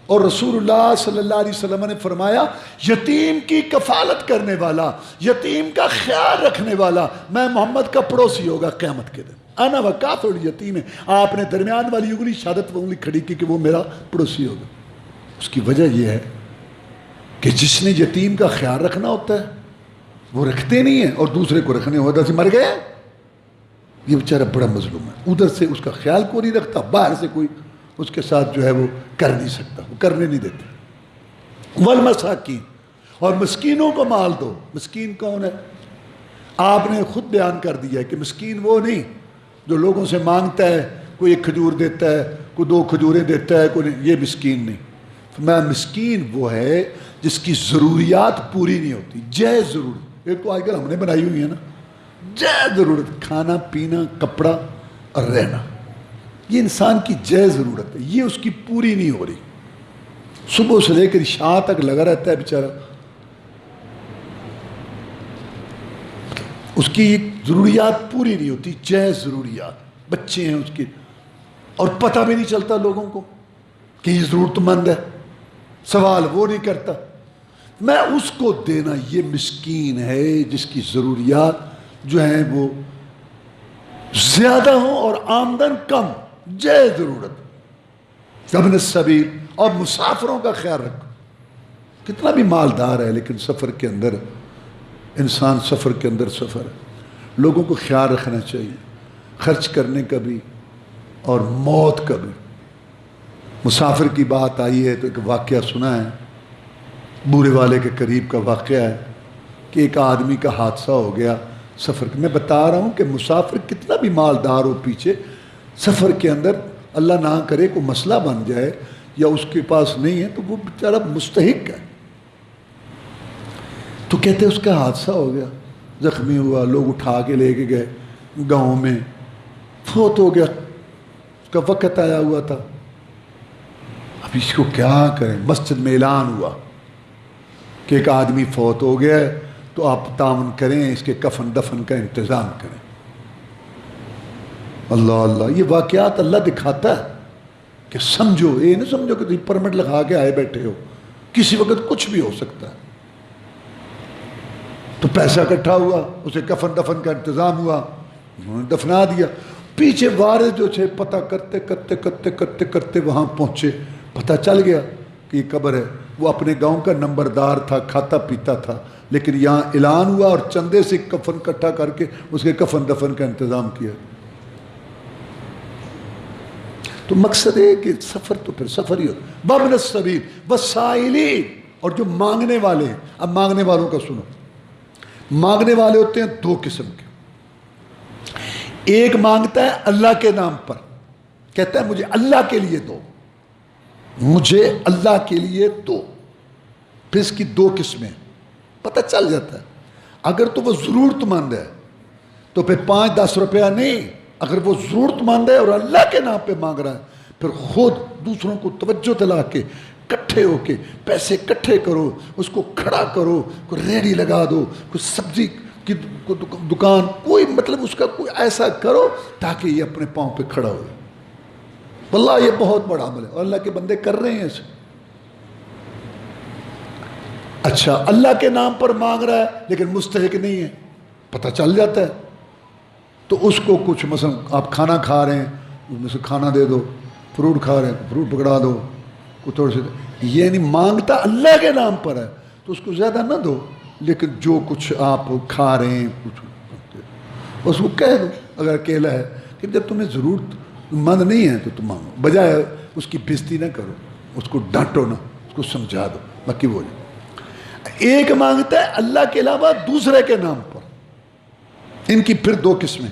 اور رسول اللہ صلی اللہ علیہ وسلم نے فرمایا یتیم کی کفالت کرنے والا، یتیم کا خیال رکھنے والا، میں محمد کا پڑوسی ہوگا قیامت کے دن۔ انا وکافل الیتیم، آپ نے درمیان والی انگلی شہادت انگلی کھڑی کی کہ وہ میرا پڑوسی ہوگا۔ اس کی وجہ یہ ہے کہ جس نے یتیم کا خیال رکھنا ہوتا ہے وہ رکھتے نہیں ہیں، اور دوسرے کو رکھنے ہوتا سے مر گئے، یہ بیچارہ بڑا مظلوم ہے۔ ادھر سے اس کا خیال کوئی نہیں رکھتا، باہر سے کوئی اس کے ساتھ جو ہے وہ کر نہیں سکتا، وہ کرنے نہیں دیتے۔ والمساکین، اور مسکینوں کو مال دو۔ مسکین کون ہے؟ آپ نے خود بیان کر دیا ہے کہ مسکین وہ نہیں جو لوگوں سے مانگتا ہے، کوئی 1 کھجور دیتا ہے، کوئی 2 کھجوریں دیتا ہے، کوئی نہیں، یہ مسکین نہیں۔ میں مسکین وہ ہے جس کی ضروریات پوری نہیں ہوتی، جائز ضرورت۔ ایک تو آج کل ہم نے بنائی ہوئی ہے نا، جائز ضرورت، کھانا پینا کپڑا اور رہنا، یہ انسان کی جائز ضرورت ہے، یہ اس کی پوری نہیں ہو رہی۔ صبح سے لے کر شام تک لگا رہتا ہے بیچارہ. اس کی ضروریات پوری نہیں ہوتی، جائز ضروریات. بچے ہیں اس کے، اور پتہ بھی نہیں چلتا لوگوں کو کہ یہ ضرورت مند ہے. سوال وہ نہیں کرتا. میں اس کو دینا، یہ مسکین ہے جس کی ضروریات جو ہیں وہ زیادہ ہوں اور آمدن کم، جائز ضرورت. ابن السبیل اور مسافروں کا خیال رکھو. کتنا بھی مالدار ہے لیکن سفر کے اندر انسان، سفر کے اندر سفر ہے. لوگوں کو خیال رکھنا چاہیے، خرچ کرنے کا بھی اور موت کا بھی. مسافر کی بات آئی ہے تو ایک واقعہ سنا ہے، بورے والے کے قریب کا واقعہ ہے کہ ایک آدمی کا حادثہ ہو گیا سفر. میں بتا رہا ہوں کہ مسافر کتنا بھی مالدار ہو، پیچھے سفر کے اندر اللہ نہ کرے کوئی مسئلہ بن جائے یا اس کے پاس نہیں ہے تو وہ بیچارہ مستحق ہے. تو کہتے اس کا حادثہ ہو گیا، زخمی ہوا، لوگ اٹھا کے لے کے گئے گاؤں میں، فوت ہو گیا. اس کا وقت آیا ہوا تھا. اب اس کو کیا کریں؟ مسجد میں اعلان ہوا کہ ایک آدمی فوت ہو گیا ہے تو آپ تعاون کریں، اس کے کفن دفن کا انتظام کریں. اللہ اللہ، یہ واقعات اللہ دکھاتا ہے کہ سمجھو، یہ نہیں سمجھو کہ تم پرمٹ لگا کے آئے بیٹھے ہو، کسی وقت کچھ بھی ہو سکتا ہے. تو پیسہ اکٹھا ہوا، اسے کفن دفن کا انتظام ہوا، انہوں نے دفنا دیا. پیچھے وارث جو تھے پتہ کرتے کرتے کرتے کرتے کرتے وہاں پہنچے، پتہ چل گیا کہ یہ قبر ہے. وہ اپنے گاؤں کا نمبردار تھا، کھاتا پیتا تھا، لیکن یہاں اعلان ہوا اور چندے سے کفن اکٹھا کر کے اس کے کفن دفن کا انتظام کیا. تو مقصد ہے کہ سفر تو پھر سفر ہی ہو. وابن السبیل والسائلین، اور جو مانگنے والے ہیں. اب مانگنے والوں کا سنو. مانگنے والے ہوتے ہیں دو قسم کے. ایک مانگتا ہے اللہ کے نام پر، کہتا ہے مجھے اللہ کے لیے دو، مجھے اللہ کے لیے دو. پھر اس کی دو قسمیں پتہ چل جاتا ہے. اگر تو وہ ضرورت مند ہے تو پھر 5-10 روپیہ نہیں. اگر وہ ضرورت مند ہے اور اللہ کے نام پہ مانگ رہا ہے، پھر خود دوسروں کو توجہ دلا کے کٹھے ہو کے پیسے کٹھے کرو، اس کو کھڑا کرو، کوئی ریڑھی لگا دو، کوئی سبزی کی دکان، کوئی مطلب اس کا کوئی ایسا کرو تاکہ یہ اپنے پاؤں پہ کھڑا ہو. واللہ یہ بہت بڑا عمل ہے اور اللہ کے بندے کر رہے ہیں اسے. اچھا، اللہ کے نام پر مانگ رہا ہے لیکن مستحق نہیں ہے، پتہ چل جاتا ہے. تو اس کو کچھ مثلا آپ کھانا کھا رہے ہیں، اس میں سے کھانا دے دو. فروٹ کھا رہے ہیں، فروٹ پکڑا دو. کو تھوڑے سے یہ نہیں مانگتا اللہ کے نام پر ہے تو اس کو زیادہ نہ دو، لیکن جو کچھ آپ کھا رہے ہیں کچھ اس کو کہہ دو. اگر اکیلا ہے کہ جب تمہیں ضرورت مند نہیں ہے تو تم مانگو، بجائے اس کی بےزتی نہ کرو، اس کو ڈانٹو نہ، اس کو سمجھا دو. باقی وہ ایک مانگتا ہے اللہ کے علاوہ دوسرے کے نام پر. ان کی پھر دو قسمیں.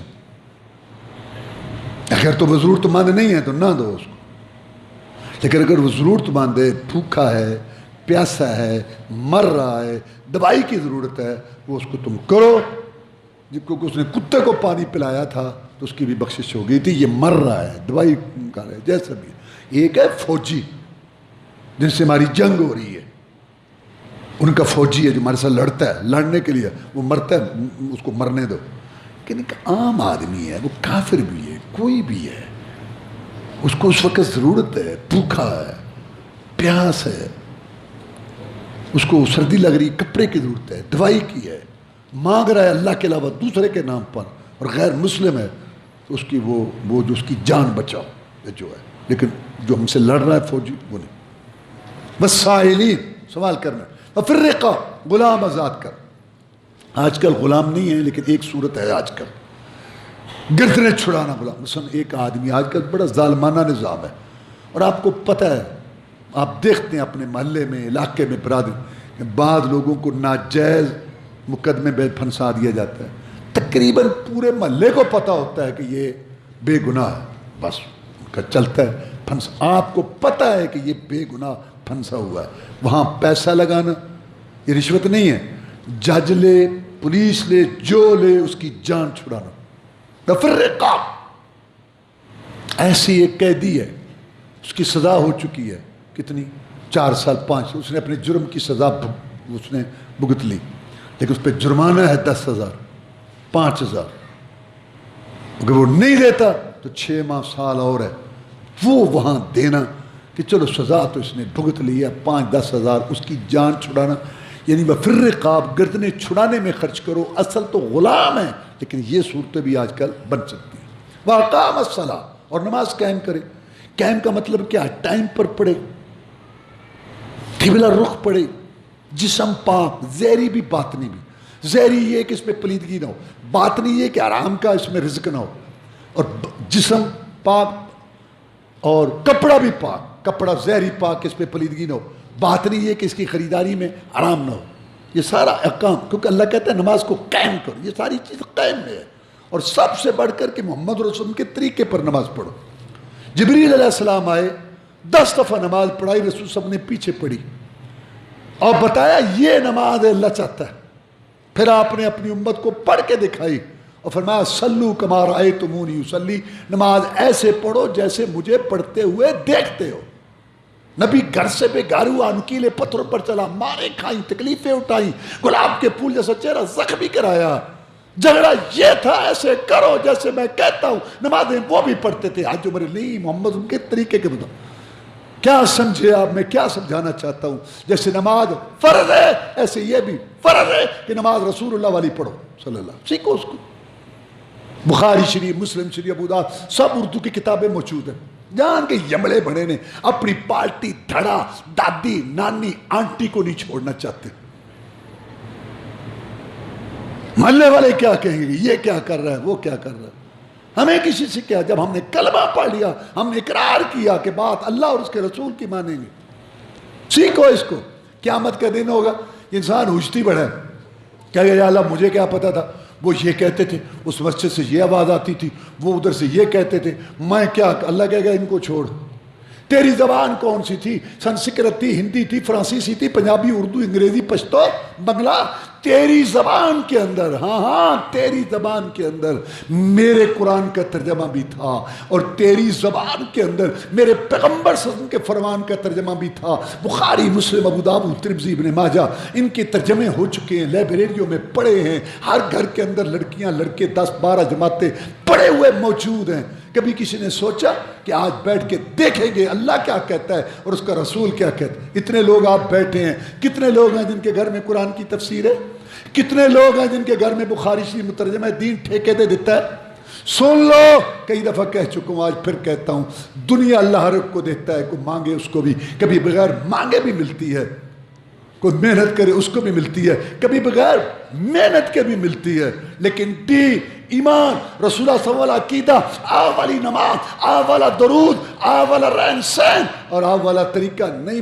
اگر تو وہ ضرورت مند نہیں ہے تو نہ دو اس کو، لیکن اگر وہ ضرورت مند ہے، بھوکا ہے، پیاسا ہے، مر رہا ہے، دوائی کی ضرورت ہے، وہ اس کو تم کرو. جب کو اس نے کتے کو پانی پلایا تھا تو اس کی بھی بخشش ہو گئی تھی. یہ مر رہا ہے، دوائی کھا رہا ہے، جیسا بھی. ایک ہے فوجی جن سے ہماری جنگ ہو رہی ہے، ان کا فوجی ہے جو ہمارے ساتھ لڑتا ہے، لڑنے کے لیے وہ مرتا ہے، اس کو مرنے دو. کہ ایک عام آدمی ہے، وہ کافر بھی ہے، کوئی بھی ہے، اس کو اس وقت ضرورت ہے، بھوکا ہے، پیاس ہے، اس کو سردی لگ رہی، کپڑے کی ضرورت ہے، دوائی کی ہے، مانگ رہا ہے اللہ کے علاوہ دوسرے کے نام پر اور غیر مسلم ہے، تو اس کی وہ جو اس کی جان بچاؤ جو ہے. لیکن جو ہم سے لڑ رہا ہے فوجی وہ نہیں. بس سائلین، سوال کرنا. اور پھر رقا، غلام آزاد کر. آج کل غلام نہیں ہے لیکن ایک صورت ہے آج کل، گردنیں چھڑانا غلام. مثلا ایک آدمی، آج کل بڑا ظالمانہ نظام ہے اور آپ کو پتہ ہے، آپ دیکھتے ہیں اپنے محلے میں، علاقے میں، برادری کہ بعض لوگوں کو ناجائز مقدمے میں پھنسا دیا جاتا ہے. تقریباً پورے محلے کو پتہ ہوتا ہے کہ یہ بے گناہ ہے، بس ان کا چلتا ہے پھنس. آپ کو پتہ ہے کہ یہ بے گناہ پھنسا ہوا ہے. وہاں پیسہ لگانا یہ رشوت نہیں ہے، جج لے، پولیس لے، جو لے، اس کی جان چھڑانا. تفرقہ، ایسی ایک قیدی ہے، اس کی سزا ہو چکی ہے کتنی 4 سال 5، اس نے اپنے جرم کی سزا اس نے بھگت لی، لیکن اس پہ جرمانہ ہے 10,000 5,000، اگر وہ نہیں دیتا تو 6 ماہ سال اور ہے وہ وہاں دینا کہ چلو سزا تو اس نے بھگت لی ہے، 5-10,000 اس کی جان چھڑانا، یعنی وفر رقاب گردنیں چھڑانے میں خرچ کرو، اصل تو غلام ہے، لیکن یہ صورتیں بھی آج کل بن سکتی ہیں۔ وَأَقَامَ الصَّلَاةَ، اور نماز قائم کرے۔ قائم کا مطلب کیا ہے؟ ٹائم پر پڑھے، قبلہ رخ پڑھے، جسم پاک، ظاہری بھی باطنی بھی۔ ظاہری یہ کہ اس میں پلیدگی نہ ہو، باطنی یہ کہ آرام کا اس میں رزق نہ ہو، اور جسم پاک اور کپڑا بھی پاک، کپڑا ظاہری پاک، اس پہ پلیدگی نہ ہو، باطنی یہ کہ اس کی خریداری میں آرام نہ ہو۔ یہ سارا احکام، کیونکہ اللہ کہتا ہے نماز کو قائم کرو، یہ ساری چیز قائم میں ہے، اور سب سے بڑھ کر کے محمد رسول کے طریقے پر نماز پڑھو۔ جبریل علیہ السلام آئے، 10 دفعہ نماز پڑھائی، رسول صاحب نے پیچھے پڑھی اور بتایا یہ نماز اللہ چاہتا ہے۔ پھر آپ نے اپنی امت کو پڑھ کے دکھائی اور فرمایا صلو کما رأیتمونی اصلی، نماز ایسے پڑھو جیسے مجھے پڑھتے ہوئے دیکھتے ہو۔ نبی گھر سے بے گھر ہوا، نکیلے پتھروں پر چلا، مارے کھائیں، تکلیفیں اٹھائیں، گلاب کے پھول جیسا چہرہ زخمی کرایا، جھگڑا یہ تھا ایسے کرو جیسے میں کہتا ہوں۔ نمازیں وہ بھی پڑھتے تھے، حج عمر نہیں، محمد ان کے طریقے کے بتا۔ کیا سمجھے آپ؟ میں کیا سمجھانا چاہتا ہوں؟ جیسے نماز فرض ہے ایسے یہ بھی فرض ہے کہ نماز رسول اللہ والی پڑھو صلی اللہ، سیکھو اس کو۔ بخاری شریف، مسلم شریف، ابو داؤد، سب اردو کی کتابیں موجود ہیں۔ جان کے یمڑے بڑے نے اپنی پارٹی، دھڑا، دادی، نانی، آنٹی کو نہیں چھوڑنا چاہتے۔ محلے والے کیا کہیں گے، یہ کیا کر رہا ہے، وہ کیا کر رہا ہے، ہمیں کسی سے کیا؟ جب ہم نے کلمہ پڑھ لیا، ہم نے اقرار کیا کہ بات اللہ اور اس کے رسول کی مانیں گے۔ سیکھو اس کو، قیامت کا دن ہوگا، انسان ہوشتی بڑھا ہے، کہہ گیا یا اللہ مجھے کیا پتا تھا، وہ یہ کہتے تھے، اس مسجد سے یہ آواز آتی تھی، وہ ادھر سے یہ کہتے تھے، میں کیا؟ اللہ کہے گا ان کو چھوڑ، تیری زبان کون سی تھی؟ سنسکرت تھی، ہندی تھی، فرانسیسی تھی، پنجابی، اردو، انگریزی، پشتو، بنگلہ؟ تیری زبان کے اندر، ہاں تیری زبان کے اندر میرے قرآن کا ترجمہ بھی تھا، اور تیری زبان کے اندر میرے پیغمبر صلی اللہ علیہ وسلم کے فرمان کا ترجمہ بھی تھا۔ بخاری، مسلم، ابو داؤد، ترمذی، ابن ماجہ، ان کے ترجمے ہو چکے ہیں، لائبریریوں میں پڑے ہیں، ہر گھر کے اندر لڑکیاں لڑکے 10-12 جماعتیں پڑے ہوئے موجود ہیں۔ کبھی کسی نے سوچا کہ آج بیٹھ کے دیکھیں گے اللہ کیا کہتا ہے اور اس کا رسول کیا کہتا ہے؟ اتنے لوگ آپ بیٹھے ہیں، کتنے لوگ ہیں جن کے گھر میں قرآن کی تفسیر ہے؟ کتنے لوگ ہیں جن کے گھر میں بخاری شریف مترجمہ دین ٹھیکے دے دیتا ہے؟ سن لو، کئی دفعہ کہہ چکا ہوں، آج پھر کہتا ہوں، دنیا اللہ ہر ایک کو دیتا ہے، کوئی مانگے اس کو بھی، کبھی بغیر مانگے بھی ملتی ہے، کوئی محنت کرے اس کو بھی ملتی ہے، کبھی بغیر محنت کے بھی ملتی ہے، لیکن دین، ایمان، رسول اللہ صلی اللہ علیہ وسلم عقیدہ، آ والی نماز، آ والا درود، آ والا رہن سہن اور آ والا طریقہ نہیں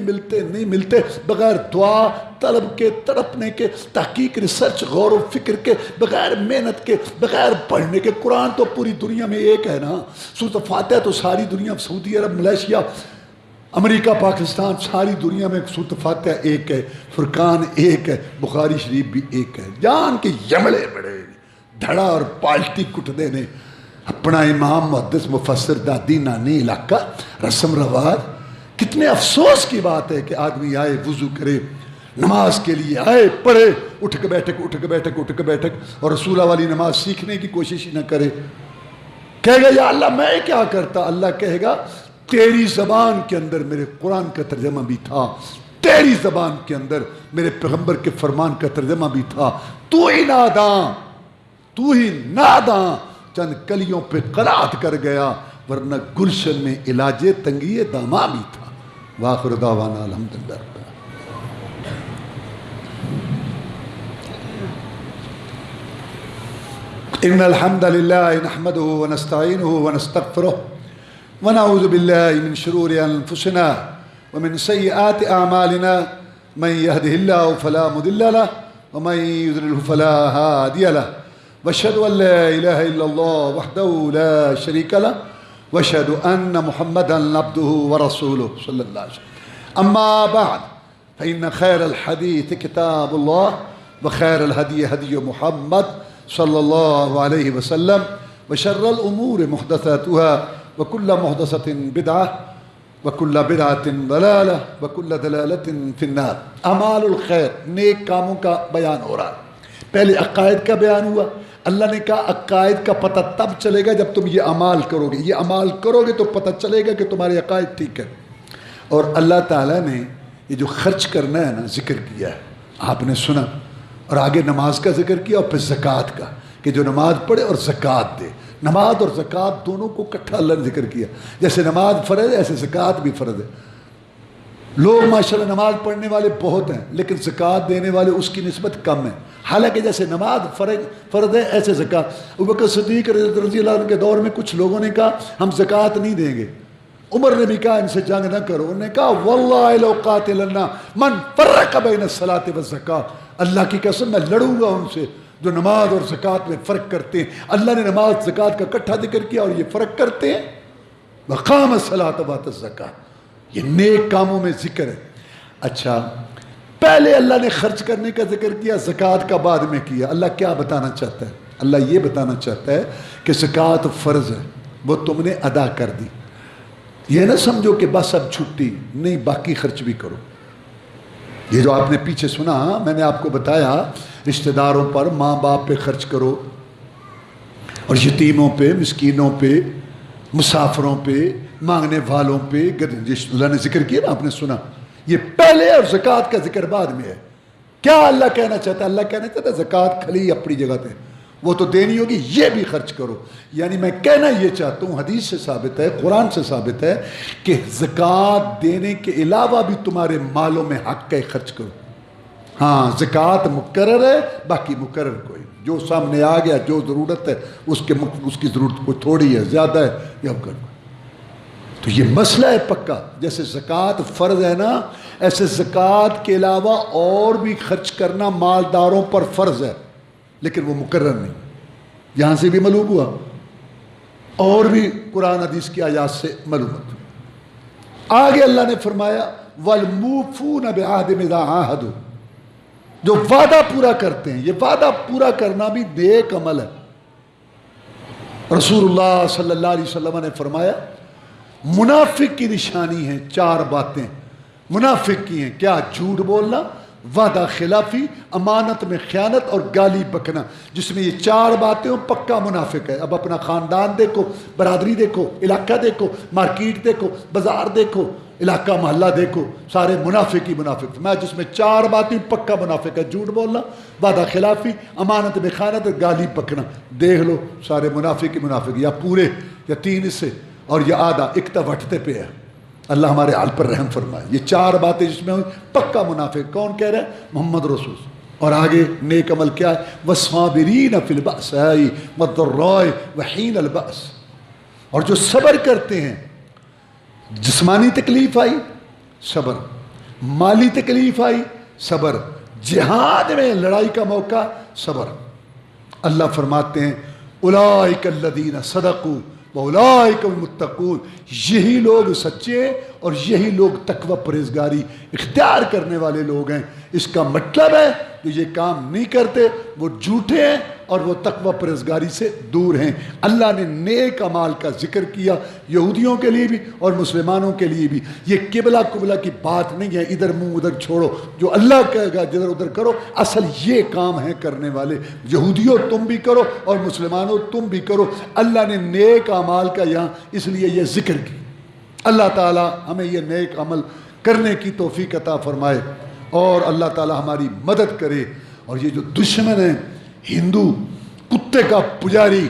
ملتے بغیر دعا، طلب کے، تڑپنے کے، تحقیق، ریسرچ، غور و فکر کے، بغیر محنت کے، بغیر پڑھنے کے۔ قرآن تو پوری دنیا میں ایک ہے نا، سورۃ فاتحہ تو ساری دنیا، سعودی عرب، ملیشیا، امریکہ، پاکستان، ساری دنیا میں سورۃ فاتحہ ایک ہے، فرقان ایک ہے، بخاری شریف بھی ایک ہے۔ جان کے یمڑے بڑے دھڑا اور پالٹی کٹدے نے اپنا امام، محدث، مفسر، دادی، نانی، علاقہ، رسم رواج۔ کتنے افسوس کی بات ہے کہ آدمی آئے، وضو کرے، نماز کے لیے آئے، پڑھے، اٹھ کے بیٹھک اور رسول اللہ والی نماز سیکھنے کی کوشش ہی نہ کرے۔ کہے گا یا اللہ میں کیا کرتا؟ اللہ کہے گا تیری زبان کے اندر میرے قرآن کا ترجمہ بھی تھا، تیری زبان کے اندر میرے پیغمبر کے فرمان کا ترجمہ بھی تھا، تو ہی ناداں چند کلیوں پہ قرات کر گیا، ورنہ گلشن میں علاج تنگی داماں بھی تھا۔ وآخر دعوانا الحمدللہ رب العالمین۔ ان الحمد للہ نحمده ونستعینه ونستغفره ونعوذ بالله من شرور انفسنا ومن سیئات اعمالنا، من يهده الله فلا مضل له ومن يضلل فلا هادي له، واشهد ان لا اله الا الله وحده لا شريك له، واشهد ان محمدا عبده ورسوله صلى الله عليه وسلم۔ اما بعد فان خير الحديث كتاب الله، وخير الهدي هدي محمد صلى الله عليه وسلم، وشر الامور محدثاتها، وكل محدثة بدعة، وَكُلَّ بِدْعَةٍ ضَلَالَةٍ وَكُلَّ ضَلَالَةٍ فِي النَّارِ۔ اعمال الخیر، نیک کاموں کا بیان ہو رہا ہے۔ پہلے عقائد کا بیان ہوا، اللہ نے کہا عقائد کا پتہ تب چلے گا جب تم یہ اعمال کرو گے، یہ اعمال کرو گے تو پتہ چلے گا کہ تمہارے عقائد ٹھیک ہے۔ اور اللہ تعالیٰ نے یہ جو خرچ کرنا ہے نا ذکر کیا ہے، آپ نے سنا، اور آگے نماز کا ذکر کیا اور پھر زکوٰۃ کا، کہ جو نماز پڑھے اور زکوٰۃ دے۔ نماز اور زکوٰۃ دونوں کو اکٹھا اللہ نے ذکر کیا، جیسے نماز فرض ہے ایسے زکوٰۃ بھی فرض ہے۔ لوگ ماشاءاللہ نماز پڑھنے والے بہت ہیں لیکن زکوٰۃ دینے والے اس کی نسبت کم ہیں، حالانکہ جیسے نماز فرض ہے ایسے زکوٰۃ۔ ابوبکر صدیق رضی اللہ عنہ کے دور میں کچھ لوگوں نے کہا ہم زکوٰۃ نہیں دیں گے، عمر نے بھی کہا ان سے جنگ نہ کرو، انہوں نے کہا واللہ لو قاتلنا من فرق بین الصلاۃ والزکاۃ، اللہ کی قسم میں لڑوں گا ان سے جو نماز اور زکوٰۃ میں فرق کرتے ہیں۔ اللہ نے نماز زکوٰۃ کا اکٹھا ذکر کیا اور یہ فرق کرتے ہیں۔ وقام الصلاۃ وآتى الزکاۃ، یہ نیک کاموں میں ذکر ہے۔ اچھا، پہلے اللہ نے خرچ کرنے کا ذکر کیا، زکوٰۃ کا بعد میں کیا۔ اللہ کیا بتانا چاہتا ہے؟ اللہ یہ بتانا چاہتا ہے کہ زکوٰۃ فرض ہے، وہ تم نے ادا کر دی، یہ نہ سمجھو کہ بس اب چھٹی نہیں، باقی خرچ بھی کرو۔ یہ جو آپ نے پیچھے سنا، میں نے آپ کو بتایا رشتہ داروں پر، ماں باپ پہ خرچ کرو، اور یتیموں پہ، مسکینوں پہ، مسافروں پہ، مانگنے والوں پہ، اللہ نے ذکر کیا نا، آپ نے سنا، یہ پہلے اور زکوٰۃ کا ذکر بعد میں ہے۔ کیا اللہ کہنا چاہتا ہے؟ اللہ کہنا چاہتا ہے زکوٰۃ کھلی اپنی جگہ پہ، وہ تو دینی ہوگی، یہ بھی خرچ کرو۔ یعنی میں کہنا یہ چاہتا ہوں، حدیث سے ثابت ہے، قرآن سے ثابت ہے کہ زکوٰۃ دینے کے علاوہ بھی تمہارے مالوں میں حق ہے، خرچ کرو۔ ہاں، زکوٰۃ مقرر ہے، باقی مقرر کوئی جو سامنے آ گیا، جو ضرورت ہے اس کی ضرورت کوئی تھوڑی ہے، زیادہ ہے، یا کر۔ تو یہ مسئلہ ہے پکا، جیسے زکوٰۃ فرض ہے نا، ایسے زکوٰۃ کے علاوہ اور بھی خرچ کرنا مالداروں پر فرض ہے، لیکن وہ مقرر نہیں۔ یہاں سے بھی معلوم ہوا، اور بھی قرآن حدیث کی آیات سے معلومات۔ آگے اللہ نے فرمایا وَالْمُوفُونَ بِعَهْدِهِمْ إِذَا عَاهَدُوا، جو وعدہ پورا کرتے ہیں، یہ وعدہ پورا کرنا بھی نیک عمل ہے۔ رسول اللہ صلی اللہ علیہ وسلم نے فرمایا منافق کی نشانی ہیں 4 باتیں منافق کی ہیں۔ کیا؟ جھوٹ بولنا، وعدہ خلافی، امانت میں خیانت، اور گالی بکنا۔ جس میں یہ 4 باتیں ہوں پکا منافق ہے۔ اب اپنا خاندان دیکھو، برادری دیکھو، علاقہ دیکھو، مارکیٹ دیکھو، بازار دیکھو، علاقہ محلہ دیکھو، سارے منافق ہی منافق۔ میں جس میں 4 باتیں پکا منافق ہے، جھوٹ بولنا، وعدہ خلافی، امانت میں خیانت، گالی بکنا، دیکھ لو سارے منافق ہی منافق، یا پورے یا 3 حصے اور یہ آدھا اکتا وٹتے پہ ہے۔ اللہ ہمارے حال پر رحم فرمائے۔ یہ 4 باتیں جس میں ہوئی پکا منافق۔ کون کہہ رہے ہیں؟ محمد رسول۔ اور آگے نیک عمل کیا ہے؟ وَالصَّابِرِينَ فِي الْبَأْسَاءِ وَالضَّرَّاءِ وَحِينَ الْبَأْسِ، اور جو صبر کرتے ہیں، جسمانی تکلیف آئی صبر، مالی تکلیف آئی صبر، جہاد میں لڑائی کا موقع صبر۔ اللہ فرماتے ہیں اولئک الذین صدقوا وَأُولَٰئِكَ الْمُتَّقُونَ، یہی لوگ سچے ہیں اور یہی لوگ تقوی پرہیزگاری اختیار کرنے والے لوگ ہیں۔ اس کا مطلب ہے جو یہ کام نہیں کرتے وہ جھوٹے ہیں اور وہ تقوی پرہیزگاری سے دور ہیں۔ اللہ نے نیک اعمال کا ذکر کیا، یہودیوں کے لیے بھی اور مسلمانوں کے لیے بھی۔ یہ قبلہ قبلہ کی بات نہیں ہے، ادھر منہ ادھر چھوڑو، جو اللہ کہے گا جدھر ادھر کرو۔ اصل یہ کام ہے کرنے والے، یہودیوں تم بھی کرو اور مسلمانوں تم بھی کرو۔ اللہ نے نیک اعمال کا یہاں اس لیے یہ ذکر کی۔ اللہ تعالی ہمیں یہ نیک عمل کرنے کی توفیق عطا فرمائے اور اللہ تعالی ہماری مدد کرے۔ اور یہ جو دشمن ہیں، ہندو کتے کا پجاری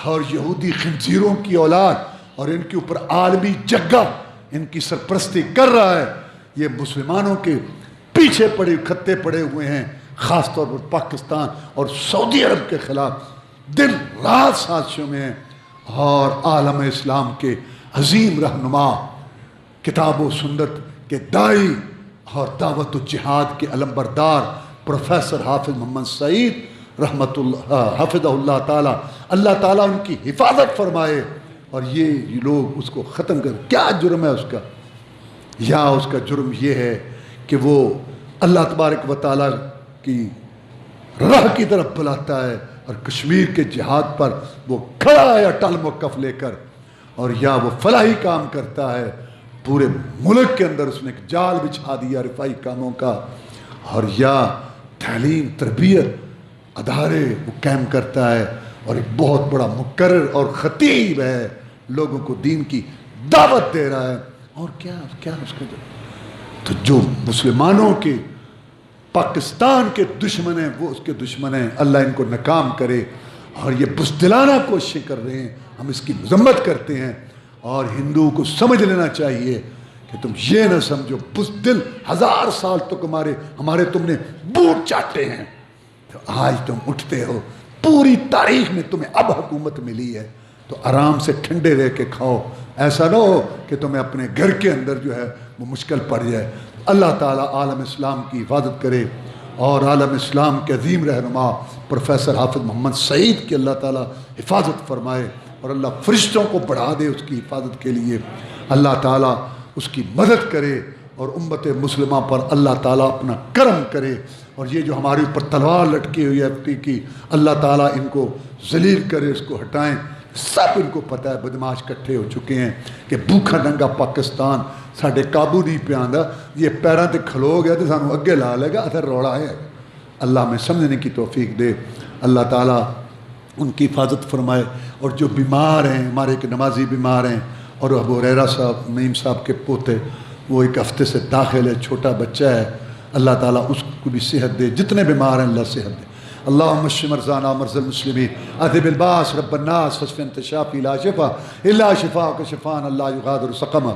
اور یہودی خنزیروں کی اولاد، اور ان کے اوپر عالمی جگہ ان کی سرپرستی کر رہا ہے، یہ مسلمانوں کے پیچھے کھتے پڑے ہوئے ہیں، خاص طور پر پاکستان اور سعودی عرب کے خلاف دن رات سازشوں میں ہیں۔ اور عالم اسلام کے عظیم رہنما، کتاب و سنت کے داعی اور دعوت و جہاد کے علمبردار پروفیسر حافظ محمد سعید رحمۃ اللہ حافظہ اللہ تعالیٰ، اللہ تعالیٰ ان کی حفاظت فرمائے۔ اور یہ لوگ اس کو ختم کر، کیا جرم ہے اس کا؟ یا اس کا جرم یہ ہے کہ وہ اللہ تبارک و تعالیٰ کی راہ کی طرف بلاتا ہے اور کشمیر کے جہاد پر وہ کھڑا ہے اٹل موقف لے کر، اور یا وہ فلاحی کام کرتا ہے پورے ملک کے اندر اس نے ایک جال بچھا دیا رفائی کاموں کا، اور یا تعلیم تربیت ادارے وہ قائم کرتا ہے، اور ایک بہت بڑا مقرر اور خطیب ہے، لوگوں کو دین کی دعوت دے رہا ہے. اور کیا اس کا تو جو مسلمانوں کے پاکستان کے دشمن ہیں وہ اس کے دشمن ہیں. اللہ ان کو ناکام کرے. اور یہ بزدلانہ کوششیں کر رہے ہیں، ہم اس کی مذمت کرتے ہیں. اور ہندوؤں کو سمجھ لینا چاہیے کہ تم یہ نہ سمجھو بزدل 1000 سال تک ہمارے تم نے بوٹ چاٹے ہیں، تو آج تم اٹھتے ہو. پوری تاریخ میں تمہیں اب حکومت ملی ہے تو آرام سے ٹھنڈے رہ کے کھاؤ. ایسا نہ ہو کہ تمہیں اپنے گھر کے اندر جو ہے وہ مشکل پڑ جائے. اللہ تعالیٰ عالم اسلام کی حفاظت کرے، اور عالم اسلام کے عظیم رہنما پروفیسر حافظ محمد سعید کی اللہ تعالیٰ حفاظت فرمائے، اور اللہ فرشتوں کو بڑھا دے اس کی حفاظت کے لیے. اللہ تعالیٰ اس کی مدد کرے، اور امت مسلمہ پر اللہ تعالیٰ اپنا کرم کرے. اور یہ جو ہمارے اوپر تلوار لٹکی ہوئی ہے کی، اللہ تعالیٰ ان کو ذلیل کرے، اس کو ہٹائیں. سب ان کو پتہ ہے بدماش کٹھے ہو چکے ہیں کہ بھوکھا ننگا پاکستان ساڈے قابو نہیں پہ آندا، یہ پیراں تے کھلو گیا تو سانو اگے لا لے گا، ادھر روڑا ہے. اللہ میں سمجھنے کی توفیق دے. اللہ تعالیٰ ان کی حفاظت فرمائے. اور جو بیمار ہیں، ہمارے ایک نمازی بیمار ہیں، اور ابو ہریرہ صاحب نعیم صاحب کے پوتے، وہ ایک ہفتے سے داخل ہے، چھوٹا بچہ ہے. اللہ تعالیٰ اس کو بھی صحت دے. جتنے بیمار ہیں اللہ صحت دے. اللہم اشف مرضانا ومرضى المسلمین، اذهب الباس رب الناس واشف انت الشافی لا شفاء الا شفاءک شفاء لا یغادر سقما.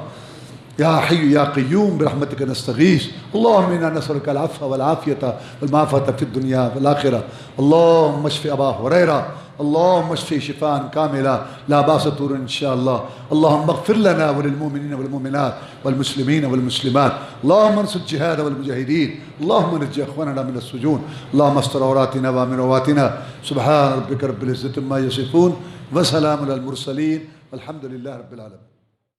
یا حی یا قیوم برحمتک نستغیث. اللہم انا نسألک العفو والعافیة والمعافاة فی الدنیا والآخرة. اللہم اشف ابا ہریرہ، اللہم اشفی شفاء کاملا لا باس طور انشاءاللہ. اللہم اغفر لنا وللمؤمنین والمؤمنات والمسلمین والمسلمات. اللہم انصر الجہاد والمجاہدین. اللہم نجی اخواننا من السجون. اللہم استر عوراتنا وامن رواتنا. سبحان ربک رب العزة عما یصفون وسلام علی المرسلین والحمد للہ رب العالمین.